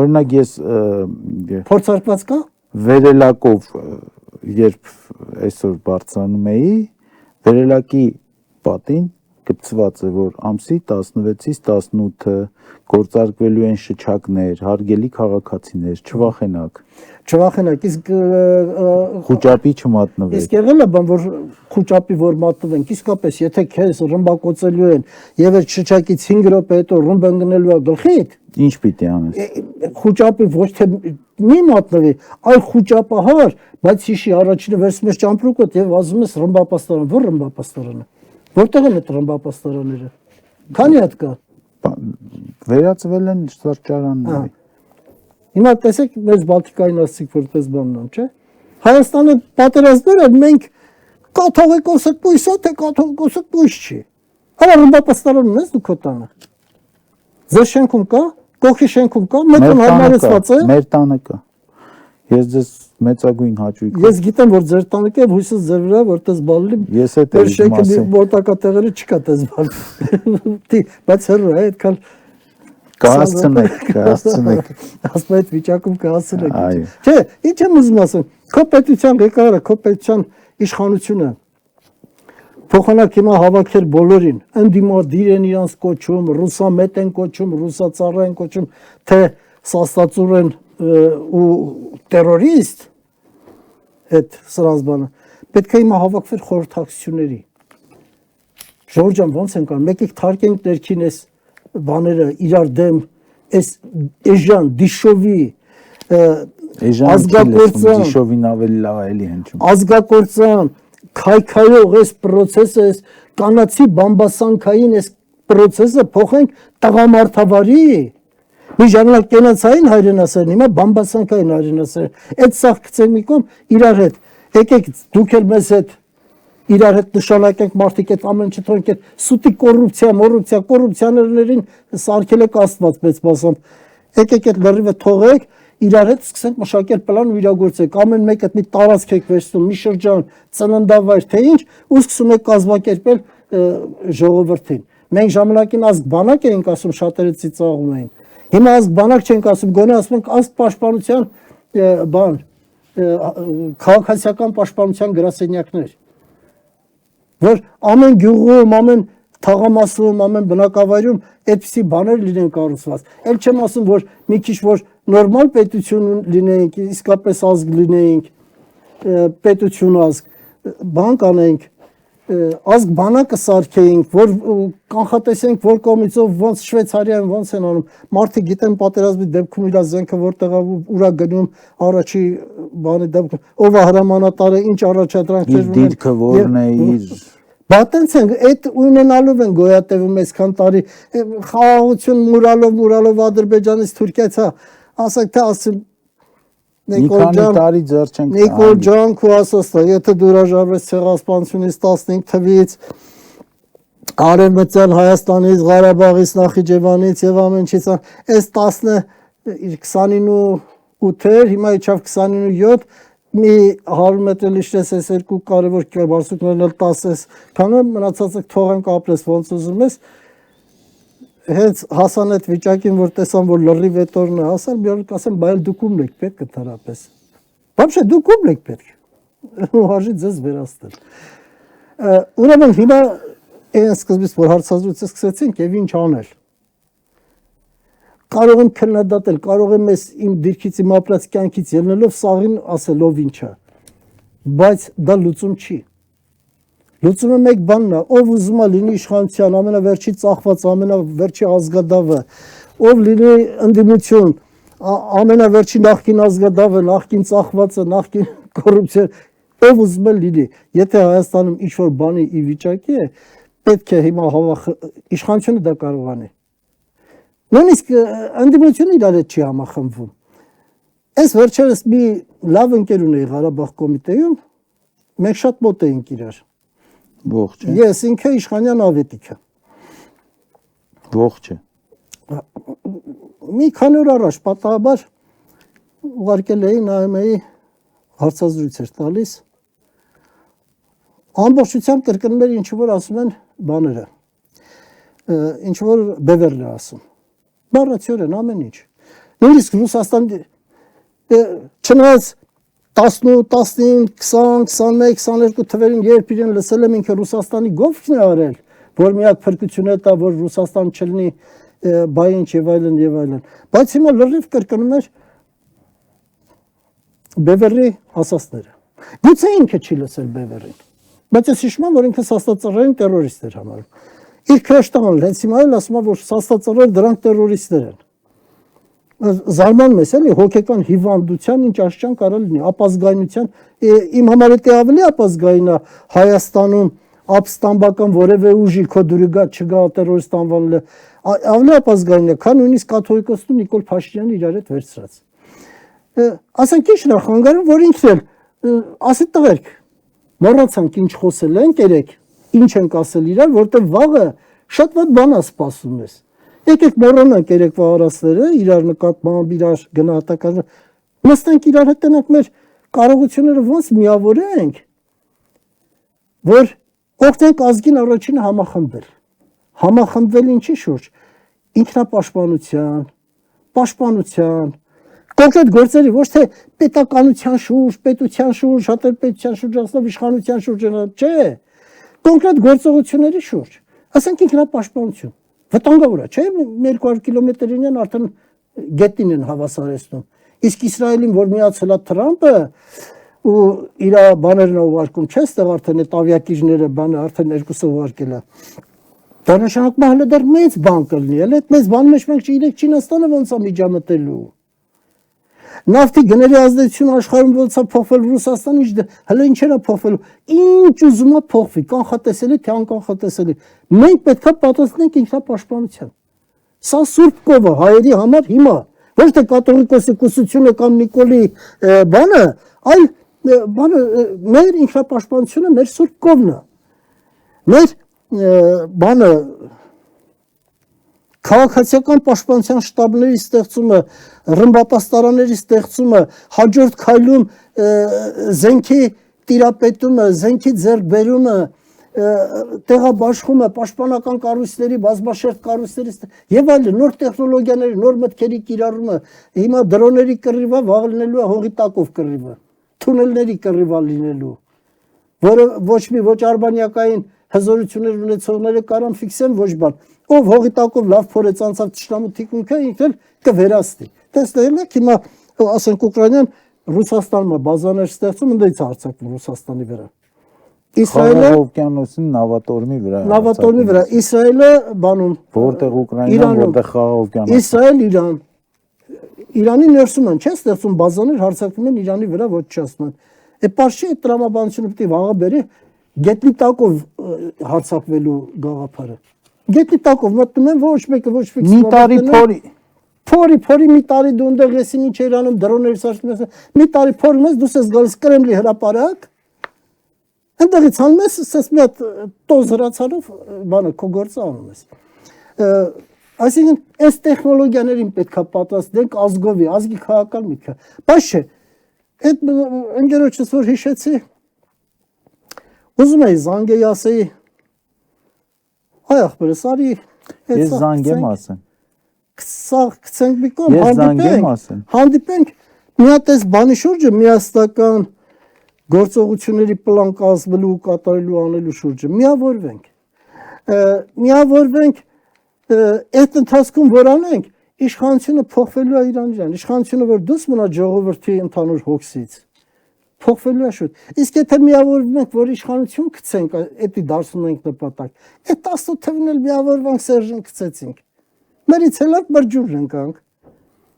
օրինակ ես փորձարկված կա վերելակով երբ այսօր բարձրանում էի վերելակի պատին գծված է որ ամսի 16-ից 18-ը գործարկվելու են շչակներ, հարգելի քաղաքացիներ, չվախենակ, իսկ խոճապի չմատնվեք։ Իսկ եղել է բան որ խոճապի որ մատնվենք, իսկապես եթե քեզ ռմբակոծելու են եւ այդ շչակից 5 րոպե հետո ռումբ ընկնելու է գլխիդ, ինչ պիտի անես։ Խոճապի ոչ թե մի մատնվի, այլ խոճապահար, բայց հիշի առաջինը վերցնում ես ճամպրուկոտ եւ ասում ես ռմբապաստարան, որ ռմբապաստարանը։ Որտեղ են այդ ռմբապաստարանները։ Քանի հատ կա։ Վերածվել են սրճարանների։ Հիմա տեսեք մեզ Բալտիկային ասիկ որպես բանն, չէ՞։ Հայաստանը պատերազմները մենք կաթողիկոսը կույս է, թե կաթողիկոսը կույս չի։ Հələ ռմբապաստարանն ես դու քո տանը։ Ձեր շենքում կա, կողքի շենքում կա, մետրոն հարմարեցված է։ Մեր տանը կա։ Ես ձեզ մեծագույն հաճույք։ Ես գիտեմ որ ձեր տանը կա, հույսս ձեր վրա որտես բալի։ Ես այդ եմ ասում։ Որտակա տեղերը չկա տես բալ։ Բայց հեռու է այդքան կհասցնեք։ Ասում այդ վիճակում կհասցնեք։ Չէ, ինչ եմ ուզում ասեմ, քո պետության ղեկավարը, քո պետության իշխանությունը փոխանակ հիմա հավաքեր բոլորին, ընդդիմադիր են իրանց կոչում, ռուսամետ են կոչում, ռուսացառա են կոչում, թե սաստածուր են ու տերորիստ այդ սրանց բանը, պետք է հիմա հավաքվեր խորհրդակցությունների։ Ժողովուրդ ջան, ոնց են կան, մեկ եք թարգենք ներքին այս բաները իրար դեմ, այս էժան, դիշովի, ազգակործան, դիշովին ավելի լավ էլի հնչում։ Ազգակործան, քայքայող այս պրոցեսը, այս կանացի բամբասանքային այս պրոցեսը փոխենք տղամարդավարի։ Մի ժամանակ կենացային հայրենասերն, հիմա բամբասանքային հայրենասեր։ Այդ սաղ գցենք մի կողմ իրար հետ։ Եկեք դուք էլ մեզ հետ իրար հետ նշանակենք մարդիկ այդ ամեն ինչ թողենք այդ սուտի կոռուպցիաներներին սարքել եք Աստված մեծ մասամբ։ Եկեք այդ լրիվը թողեք, իրար հետ սկսենք մշակել պլան ու իրագործենք։ Ամեն մեկ այդ մի տարածք եք վերցնում, մի շրջան, ծննդավայր, թե ինչ, ու սկսում եք կազմակերպել ժողովրդին։ Մենք ժամանակին ազգ բանակ էինք ասում, շատերը ծիծաղում էին։ Հիմա ազգ բանակ չենք ասում, գոնե ասում ենք ազգ պաշտպանության բան, քաղաքացիական պաշտպանության գրասենյակներ։ Որ ամեն գյուղում, ամեն թաղամասում, ամեն բնակավայրում այդպիսի բաներ լինեն կառուցված։ Էլ չեմ ասում, որ մի քիչ որ նորմալ պետություն լինեինք, իսկապես ազգ լինեինք, պետություն ազգ, բան կանենք, ազգ բանակը սարքեինք, որ կանխատեսենք, որ կողմիցով ոնց Շվեյցարիայում ոնց են անում։ Մարդիկ գիտեն պատերազմի դեպքում իր զենքը որտեղ ուրա գնում, առաջի բանի դեպքում, ով է հրամանատարը, ինչ առաջադրանքներ ունեն։ Իր դիրքը որն է, իր Բատենց են, այդ ունենալով են գոյատևում այսքան տարի, խաղաղություն մուրալով Ադրբեջանից Թուրքիայից ասեք թե ասում Նիկոլ ջան քո ասածը, եթե դու հրաժարվես ցեղասպանությունից 15 թվից, Արևմտյան Հայաստանից, Ղարաբաղից, Նախիջևանից եւ ամեն ինչից, այս 29-եր, հիմա իջավ 29-7 մի 100 մետր լիշես այս երկու կարևոր բարսուկներն էլ 10 քանը մնացածը թողենք ապրես ոնց ուզում ես հենց հասան այդ վիճակին որ տեսան որ լրիվ էտորն է հասան մի օր կասեմ բայել դուք ումն եք պետք ընդհանրապես բաբշե դուք ումն եք պետք հաշի ձեզ վերացնել ուրեմն հիմա այն սկզբից որ հարցազրույցը սկսեցինք եւ ինչ անել կարող եմ քննադատել, կարող եմ իմ դիրքից իմ ապրած կյանքից ելնելով սաղին ասելով ինչա։ բայց դա լուծում չի։ Լուծումը մեկ բանն է, ով ուզում է լինի իշխանության ամենավերջի ծախված, ամենավերջի ազգադավը, ով լինի ընդդիմություն, ամենավերջի նախկին ազգադավը, նախկին ծախվածը, նախկին կոռուպցիա, ով ուզում է լինի։ Եթե Հայաստանում ինչ-որ բանի ի վիճակի է, պետք է հիմա իշխանությունը դա կարող անի։ Նույնիսկ ընդդիմությունը իրար հետ չի համախմբվում։ Այս վերջերս մի լավ ընկեր ունեի Ղարաբաղ կոմիտեում, մենք շատ մոտ էինք իրար։ Ողջ է։ Ես ինքը իշխանյան ավետիքը։ Ողջ է։ Մի քանի օր առաջ պատահաբար ուղարկել էի, նայում էի հարցազրույց էր տալիս։ Ամբողջությամբ կրկնում էր ինչ որ ասում են բաները։ Ինչ որ բևերն է ասում։ Բառացիորեն ամեն ինչ։ Նույնիսկ Ռուսաստանի չնայած 18, 19, 20, 21, 22 թվերին երբ իրեն լսել եմ ինքը Ռուսաստանի գովքն է արել, որ միակ փրկությունը դա որ Ռուսաստան չլինի բայինչ եւ այլն եւ այլն։ Բայց հիմա լրիվ կրկնում էր Բևերի ասածները։ Գուցե ինքը չի լսել Բևերին։ Բայց ես հիշում եմ, որ ինքը սաստածռային տերորիստ էր համարում։ Իր քրեշտանն հենց հիմա էլ ասում է, որ սաստածռեր դրանք տերորիստներ են։ Զարմանում ես էլի հոգեկան հիվանդության ինչ աշճան կարող լինի, ապազգայնության, իմ համար է ավելի ապազգային է Հայաստանում ապստամբական որևէ ուժի քո դուրգա չգա տերորիստ անվանելը, ավելի ապազգային է, քան նույնիսկ կաթողիկոսն Նիկոլ Փաշինյանը իրար հետ վերցրած։ Ասենք ինչ նա խանգարում, որ ինքն էլ ասի տղերք, մոռացանք ինչ խոսել ենք երեք, ինչ ենք ասել իրար, որտեղ վաղը շատ ված բան է սպասում ես։ Եկեք մոռանանք երեկվա առասները, իրար նկատմամբ, իրար գնահատականը, նստենք իրար հետ տենանք մեր կարողությունները ոնց միավորենք, որ օգնենք ազգին առաջինը համախմբել։ Համախմբվել ինչի շուրջ։ Ինքնապաշտպանության, պաշտպանության, կոնկրետ գործերի, ոչ թե պետականության շուրջ, պետության շուրջ, հատել պետության շուրջ, ասնով իշխանության շուրջ, չէ, կոնկրետ գործողությունների շուրջ, ասենք ինքնապաշտպանություն, վտանգավոր է, չէ, 200 կիլոմետրին արդեն գետին են հավասարեցնում, իսկ Իսրայելին, որ միացել է Թրամպը ու իր բաներն է ուղարկում, չէ, ստեղ արդեն այդ ավիակիրները բանը արդեն երկուսը ուղարկել է, դա նշանակում է հələ դեռ մեծ բան կլինի, էլ այդ մեծ բանի մեջ մենք չգիտենք Չինաստանը ոնց է միջամտելու։ Նավթի գների ազդեցությունը աշխարհում ոնց է փոխվել Ռուսաստանը, հələ ինչեր է փոխվելու, ինչ ուզում է փոխվի, կանխատեսելի թե անկանխատեսելի։ Մենք պետք է պատասխանենք ինքնապաշտպանության։ Սա սուրբ կովը հայերի համար հիմա, ոչ թե կաթողիկոսի կուսությունը կամ Նիկոլի բանը, այլ բանը մեր ինքնապաշտպանությունը մեր սուրբ կովն է։ Մեր բանը քաղաքացիական պաշտպանության շտաբների ստեղծումը, ռմբապաստարանների ստեղծումը, հաջորդ քայլում զենքի տիրապետումը, զենքի ձեռքբերումը, տեղաբաշխումը, պաշտպանական կառույցների, բազմաշերտ կառույցների եւ այլն, նոր տեխնոլոգիաների, նոր մտքերի կիրառումը, հիմա դրոների կռիվը վաղ լինելու է հողի տակով կռիվը, թունելների կռիվը լինելու, որը ոչ մի ոչ արբանյակային հզորություններ ունեցողները կարան ֆիքսեն ոչ բան։ Ով հողի տակով լավ փորեց անցավ ճշտամու թիկունքը, ինքն էլ կվերաստի։ Տեսնել եք հիմա ասենք Ուկրաինան Ռուսաստանը բազաներ ստեղծում, ընդդից հարձակվում Ռուսաստանի վրա։ Իսրայելը օվկիանոսի նավատորմի վրա։ Նավատորմի վրա Իսրայելը բանում որտեղ Ուկրաինան, որտեղ խաղաղ օվկիանոս։ Իսրայել Իրան։ Իրանի ներսում են, չէ՞, ստեղծում բազաներ հարձակվում են Իրանի վրա ոչնչացնում են։ Այդ պարշի այդ տրամաբանությունը պետք է վաղը բերի գետնի տակով հարձակվելու գաղափարը։ Գետնի տակով մտնում են ոչ մեկը ոչ ֆիքս։ Մի տարի փորի մի տարի դու ընդեղ եսին ինչ էր անում դրոններից արշնում ես։ Մի տարի փորում ես դու ես գալիս Կրեմլի հրապարակ։ Այնտեղից անում ես ասես մի հատ տոզ հրացանով բանը քո գործը անում ես։ Այսինքն այս տեխնոլոգիաներին պետքա պատասխանենք ազգովի, ազգի քաղաքական միտքը։ Բայց չէ, այդ ընկերոջս որ հիշեցի, ուզում էի զանգեի ասեի, այ ախպերս, արի, ես զանգեմ ասեմ, կցենք մի կողմ, հանդիպենք, մի հատ այս բանի շուրջը միասնական գործողությունների պլան կազմելու, կատարելու, անելու շուրջը, միավորվենք, այդ ընթացքում որ անենք, իշխանությունը փոխվելու է Իրանյան, իշխանությունը որ դուրս մնա ժողովրդի ընդհանուր հոգսից, փոխվելու է շուտ։ Իսկ եթե միավորվում ենք, որ իշխանություն գցենք, էդի դարձնում ենք նպատակ, այդ 18 թվին էլ միավորվանք Սերժին գցեցինք։ Մերից էլ բրջուր ընկանք։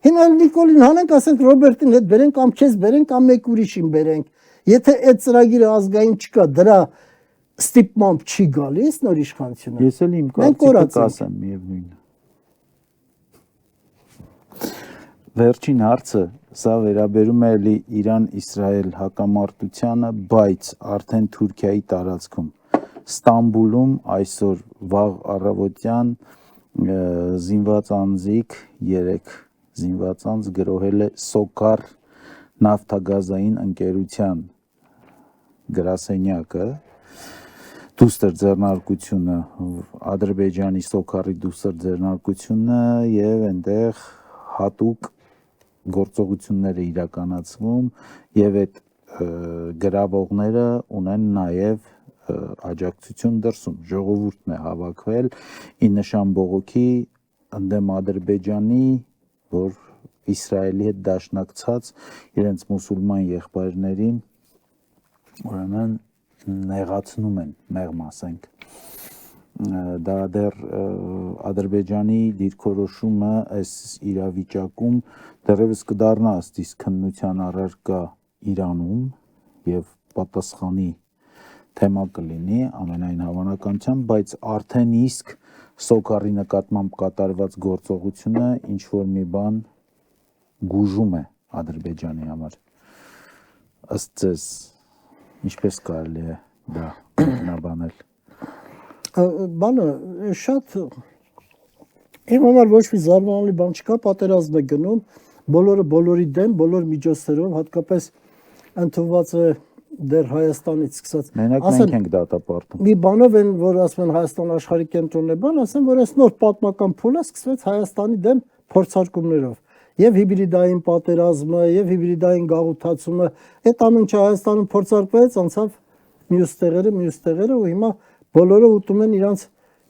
Հիմա Նիկոլին հանենք, ասենք Ռոբերտին հետ բերենք, կամ քեզ բերենք, կամ մեկ ուրիշին բերենք։ Եթե այդ ծրագիրը ազգային չկա, դրա ստիպմամբ չի գալիս նոր իշխանությունը։ Ես էլ իմ կարծիքը կասեմ միևնույնը։ Վերջին հարցը սա վերաբերում է էլի Իրան-Իսրայել հակամարտությանը, բայց արդեն Թուրքիայի տարածքում։ Ստամբուլում այսօր վաղ առավոտյան զինված անձիկ 3 զինված անձ գրոհել է Սոկար նավթագազային ընկերության գրասենյակը, դուստր ձեռնարկությունը, Ադրբեջանի Սոկարի դուստր ձեռնարկությունը եւ այնտեղ հատուկ գործողություններ է իրականացվում եւ այդ գրավողները ունեն նաեւ աջակցություն դրսում, ժողովուրդն է հավաքվել ի նշան բողոքի ընդդեմ Ադրբեջանի, որ Իսրայելի հետ դաշնակցած իրենց մուսուլման եղբայրներին ուրեմն նեղացնում են, մեղմ ասենք։ Դա դեռ Ադրբեջանի դիրքորոշումը այս իրավիճակում դեռևս կդառնա ըստ իս քննության առարկա Իրանում եւ պատասխանի թեմա կլինի ամենայն հավանականությամբ, բայց արդեն իսկ Սոկարի նկատմամբ կատարված գործողությունը ինչ որ մի բան գուժում է Ադրբեջանի համար։ Ըստ ձեզ ինչպես կարելի է դա մեկնաբանել։ Բանը շատ իմ համար ոչ մի զարմանալի բան չկա, պատերազմ է գնում, բոլորը բոլորի դեմ, բոլոր միջոցներով, հատկապես ընդունված է դեռ Հայաստանից սկսած։ Մենակ մենք ենք դատապարտում։ Մի բանով են, որ ասում են Հայաստան աշխարհի կենտրոնն է, բան ասեմ, որ այս նոր պատմական փուլը սկսվեց Հայաստանի դեմ փորձարկումներով։ Եվ հիբրիդային պատերազմը, եւ հիբրիդային գաղութացումը, այդ ամեն ինչը Հայաստանում փորձարկվեց, անցավ մյուս տեղերը ու հիմա բոլորը ուտում են իրանց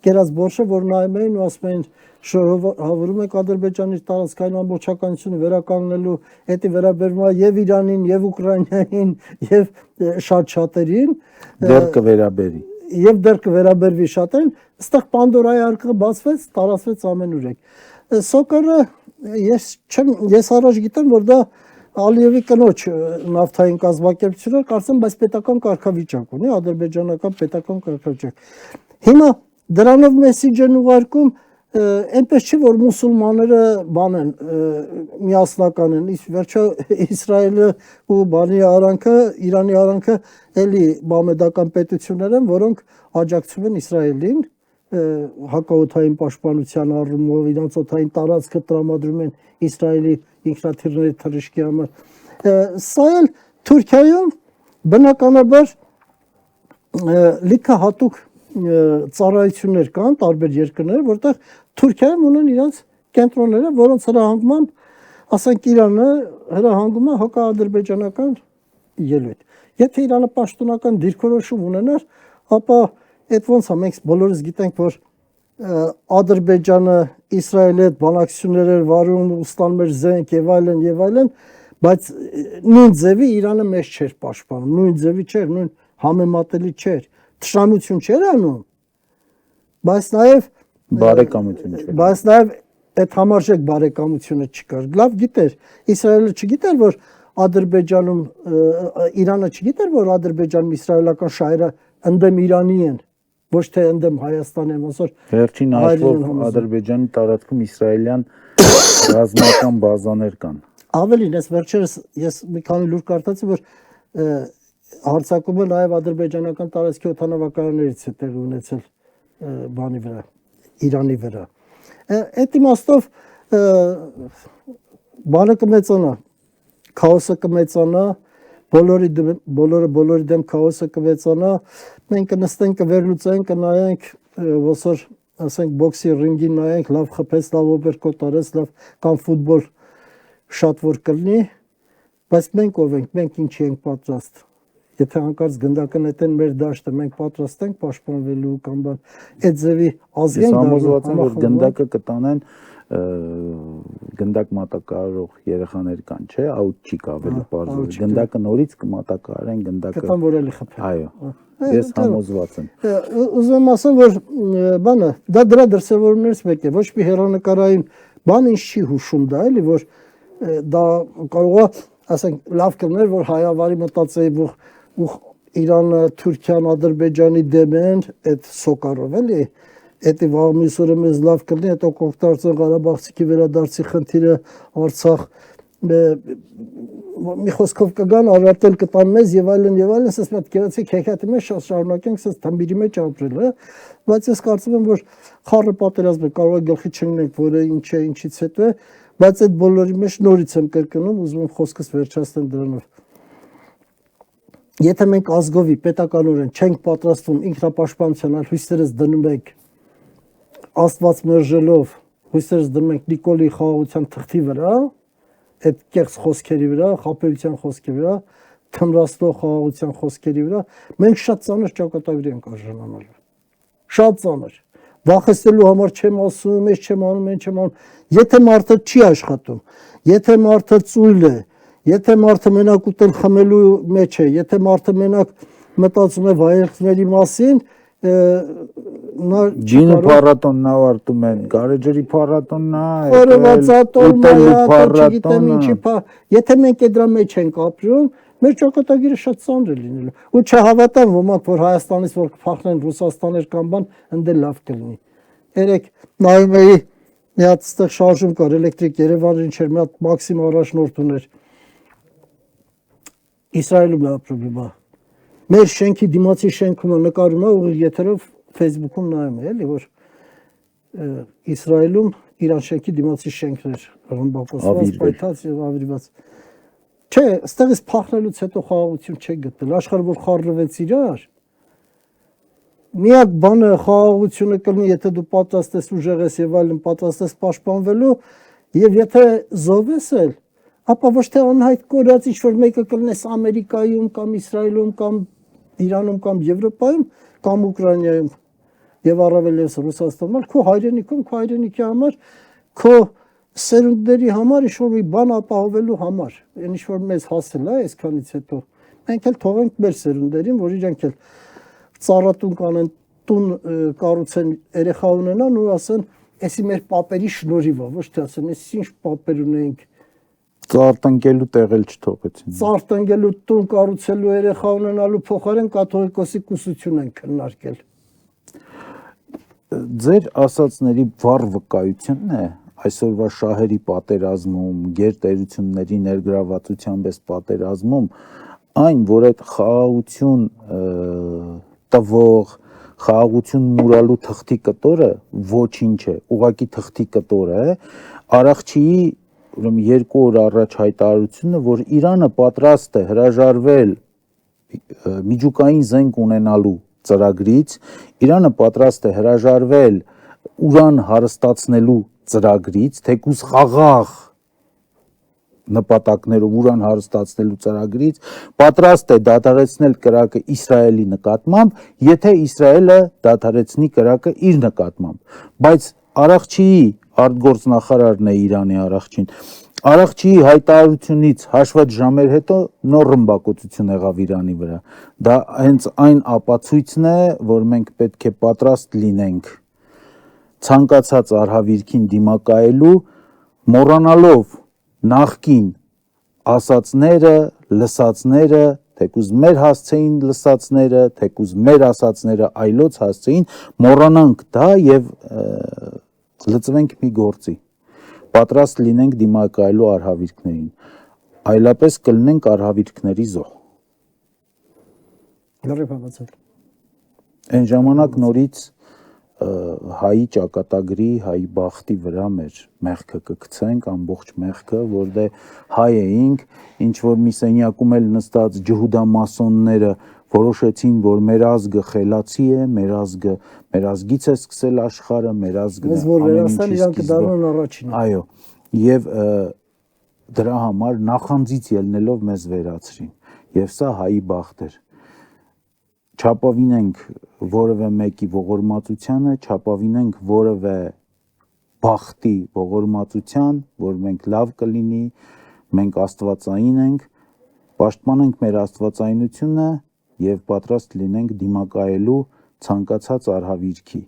կերած բորշը, որ նայում էին ու ասում էին շնորհավորում եք Ադրբեջանի տարածքային ամբողջականությունը վերականգնելու, դա վերաբերում է եւ Իրանին, եւ Ուկրաինային, եւ շատ-շատերին, դեռ կվերաբերի։ Եվ դեռ կվերաբերվի շատերին, այստեղ Պանդորայի արկղը բացվեց, տարածվեց ամենուրեք։ Սոկարը ես առաջ գիտեմ, որ դա Ալիևի կնոջ նավթային կազմակերպությունը, կարծեմ, բայց պետական կարգավիճակ ունի, ադրբեջանական պետական կարգավիճակ։ Հիմա դրանով մեսիջ են ուղարկում, այնպես չի, որ մուսուլմանները բան են, միասնական են, իսկ վերջը Իսրայելը ու բանի արանքը, Իրանի արանքը էլի բամեդական պետություններ են, որոնք աջակցում են Իսրայելին, հակաօդային պաշտպանության առումով, իրանց օդային տարածքը տրամադրում են Իսրայելի ինքնաթիռների թռիչքի համար։ Սա էլ Թուրքիայում բնականաբար լիքը հատուկ ծառայություններ կան տարբեր երկրներ, որտեղ Թուրքիայում ունեն իրենց կենտրոնները, որոնց հրահանգմամբ, ասենք Իրանը հրահանգում է հակաադրբեջանական ելույթ։ Եթե Իրանը պաշտոնական դիրքորոշում ունենար, ապա այդ ոնց է, մենք բոլորս գիտենք, որ Ադրբեջանը Իսրայելի հետ բանակցություններ էր վարում, ստանում էր զենք եւ այլն, բայց նույն ձևի Իրանը մեզ չէր պաշտպանում, նույն ձևի չէր, նույն համեմատելի չէր, թշնամություն չէր անում, բայց նաեւ բարեկամություն չէր։ Բայց նաեւ այդ համարժեք բարեկամությունը չկար։ Լավ գիտեր, Իսրայելը չգիտեր, որ Ադրբեջանում Իրանը չգիտեր, որ Ադրբեջանում իսրայելական շահերը ընդդեմ Իրանի են, ոչ թե ընդդեմ Հայաստանի, ոնց որ վերջին հաշվով Ադրբեջանի տարածքում իսրայելյան ռազմական բազաներ կան։ Ավելին, վերջերս ես մի քանի լուր կարդացի, որ հարձակումը նաև ադրբեջանական տարածքի օդանավակայաններից է տեղի ունեցել բանի վրա, Իրանի վրա։ Այդ իմաստով բանը կմեծանա, քաոսը կմեծանա, բոլորի դեմ քաոսը կմեծանա, մենք կնստենք, կվերլուծենք, կնայենք, ոնց որ ասենք բոքսի ռինգին նայենք, լավ խփեց, լավ օպերկոտ արեց, լավ կամ ֆուտբոլ շատ որ կլինի, բայց մենք ով ենք, մենք ինչի ենք պատրաստ։ Եթե հանկարծ գնդակը նետեն մեր դաշտը, մենք պատրաստ ենք պաշտպանվելու կամ բան, այդ ձևի ազգային համոզված եմ, որ գնդակը կտանեն գնդակ մատակարարող երեխաներ կան, չէ, աուտ չի ավելի բարձր։ out չի, Գնդակը նորից կմատակարարեն, գնդակը։ Կտան որ էլի խփեն։ Այո։ Ես համոզված եմ։ Ուզում եմ ասեմ, որ բանը դա դրա դրսևորումներից մեկն է, ոչ մի հերանեկարային բան ինչ չի հուշում դա, էլի, որ դա կարող է, ասենք, լավ կլներ, որ հայավարի մտածեի, որ Իրանը, Թուրքիան, Ադրբեջանի դեմ են այդ սոկարով, էլի, Էդի վաղմիսորը մեզ լավ կլինի, հետո Կովկասյան Ղարաբաղցիքի վերադարձի խնդիրը, Արցախ, մի խոսքով կգան, արարտել կտան մեզ եւ այլն, ասես մի հատ գեղեցիկ հեքիաթի մեջ շարունակենք, ասես թմբիրի մեջ ապրել, հա, բայց ես կարծում եմ, որ խառը պատերազմը կարող է գլխի չընկնենք, որը ինչ է, ինչից հետո է, բայց այդ բոլորի մեջ նորից եմ կրկնում, ուզում եմ խոսքս վերջացնեմ դրանով։ Եթե մենք ազգովի պետականորեն չենք պատրաստվում ինքնապաշտպանության այլ հույսերս դնում ենք Աստված մերժելով, հույսերս դնում ենք Նիկոլի խաղաղության թղթի վրա, այդ կեղծ խոսքերի վրա, խաբեության խոսքերի վրա, թմրաստող խաղաղության խոսքերի վրա, մենք շատ ծանր ճակատագրի ենք արժանանալու։ Շատ ծանր։ Վախեցնելու համար չեմ ասում, ես չեմ անում, ես չեմ անում։ Եթե մարդը չի աշխատում, եթե մարդը ծույլ է, եթե մարդը մենակ ուտել խմելու մեջ է, եթե մարդը մենակ մտածում է վայելքների մասին, Ջինը փառատոնն ավարտում են, գարեջրի փառատոնն է, եթե մենք դրա մեջ ենք ապրում, մեր ճակատագիրը շատ ծանր է լինելու։ Ու չհավատամ ոմանք, որ Հայաստանից որ կփախնեն Ռուսաստաներ կամ բան, ընդ լավ կլինի։ Երեք նայում էի մի հատ այդտեղ շարժում կար, էլեկտրիկ Երևանը ինչ էր, մի հատ Մաքսիմ առաջնորդ ուներ։ Իսրայելում է ապրում հիմա։ Մեր շենքի դիմացի շենքում նկարում է ուղիղ եթերով Facebook-ում նայում է, էլի, որ Իսրայելում Իրան շենքի դիմացի շենքներ ռմբակոծված, պայթած եւ ավիրված։ Չէ, այստեղից փախնելուց հետո խաղաղություն չի գտնել, աշխարհը որ խառնվեց իրար։ Միակ բանը խաղաղությունը կլինի, եթե դու պատրաստ ես ուժեղ ես եւ այլն, պատրաստ ես պաշտպանվելու, եւ եթե զոհվես էլ, ապա ոչ թե անհայտ կորած ինչ որ մեկը կլինես Ամերիկայում կամ Իսրայելում կամ Իրանում կամ Եվրոպայում կամ Ուկրաինայում եւ առավել եւս Ռուսաստանում, քո հայրենիքում, քո հայրենիքի համար, քո սերունդների համար ինչ որ մի բան ապահովելու համար, այն ինչ որ մեզ հասել է այսքանից հետո, մենք էլ թողենք մեր սերունդերին, որ իրենք էլ ծառատուն կանեն, տուն կառուցեն, երեխա ունենան ու ասեն, էսի մեր պապերի շնորհիվ է, ոչ թե ասեն, էս ինչ պապեր ունենք։ Ծառտնկելու տեղ էլ չթողեցին։ Ծառտնկելու տուն կառուցելու երեխա ունենալու փոխարեն կաթողիկոսի կուսություն են քննարկել։ Ձեր ասածների վառ վկայությունն է այսօրվա շահերի պատերազմում, գերտերությունների ներգրավվածությամբ այս պատերազմում, այն, որ այդ խաղաղություն տվող, խաղաղություն մուրալու թղթի կտորը ոչինչ է, ուղղակի թղթի կտոր է, Արաքչիի ուրեմն 2 օր առաջ հայտարարությունը, որ Իրանը պատրաստ է հրաժարվել միջուկային զենք ունենալու ծրագրից, Իրանը պատրաստ է հրաժարվել ուրան հարստացնելու ծրագրից, թեկուզ խաղաղ նպատակներով ուրան հարստացնելու ծրագրից, պատրաստ է դադարեցնել կրակը Իսրայելի նկատմամբ, եթե Իսրայելը դադարեցնի կրակը իր նկատմամբ, բայց Արաքչիի արտգործնախարարն է Իրանի Արաքչին, Արաքչիի հայտարարությունից հաշված ժամեր հետո նոր ռմբակոծություն եղավ Իրանի վրա, դա հենց այն ապացույցն է, որ մենք պետք է պատրաստ լինենք ցանկացած արհավիրքին դիմակայելու, մոռանալով նախկին ասածները, լսածները, թեկուզ մեր հասցեին լսածները, թեկուզ մեր ասածները այլոց հասցեին, մոռանանք դա եւ լծվենք մի գործի, պատրաստ լինենք դիմակայելու արհավիրքներին, այլապես կլինենք արհավիրքների զոհ։ Այն ժամանակ նորից հայի ճակատագրի, հայի բախտի վրա մեր մեղքը կգցենք, ամբողջ մեղքը, որտեղ հայ էինք, ինչ որ մի սենյակում էլ նստած ջհուդամասոնները որոշեցին, որ մեր ազգը խելացի է, մեր ազգից է սկսել աշխարհը, մեր ազգն է ամեն ինչի սկիզբը։ Այո, եւ դրա համար նախանձից ելնելով մեզ վերացրին, եւ սա հայի բախտ էր։ Չապավինենք որևէ մեկի ողորմածությանը, չապավինենք որևէ բախտի ողորմածության, որ մենք լավ կլինի, մենք աստվածային ենք, պաշտպանենք մեր աստվածայնությունը եւ պատրաստ լինենք դիմակայելու ցանկացած արհավիրքի։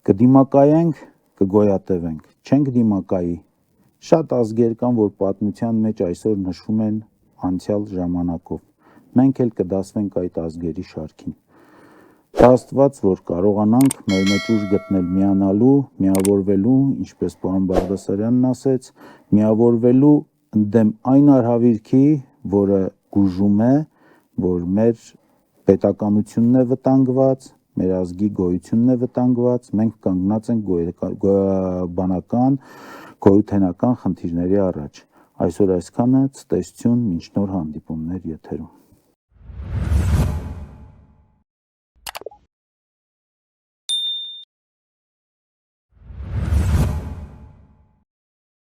Կդիմակայենք, կգոյատևենք, չենք դիմակայի։ Շատ ազգեր կան, որ պատմության մեջ այսօր նշվում են անցյալ ժամանակով։ Մենք էլ կդասվենք այդ ազգերի շարքին։ Դա Աստված, որ կարողանանք մեր մեջ ուժ գտնել միանալու, միավորվելու, ինչպես պարոն Բաղդասարյանն ասեց, միավորվելու ընդդեմ այն արհավիրքի, որը գուժում է, որ մեր պետականությունն է վտանգված, մեր ազգի գոյությունն է վտանգված, մենք կանգնած ենք բանական, գոյութենական խնդիրների առաջ։ Այսօր այսքանը, ցտեսություն, մինչ նոր հանդիպումներ եթերում։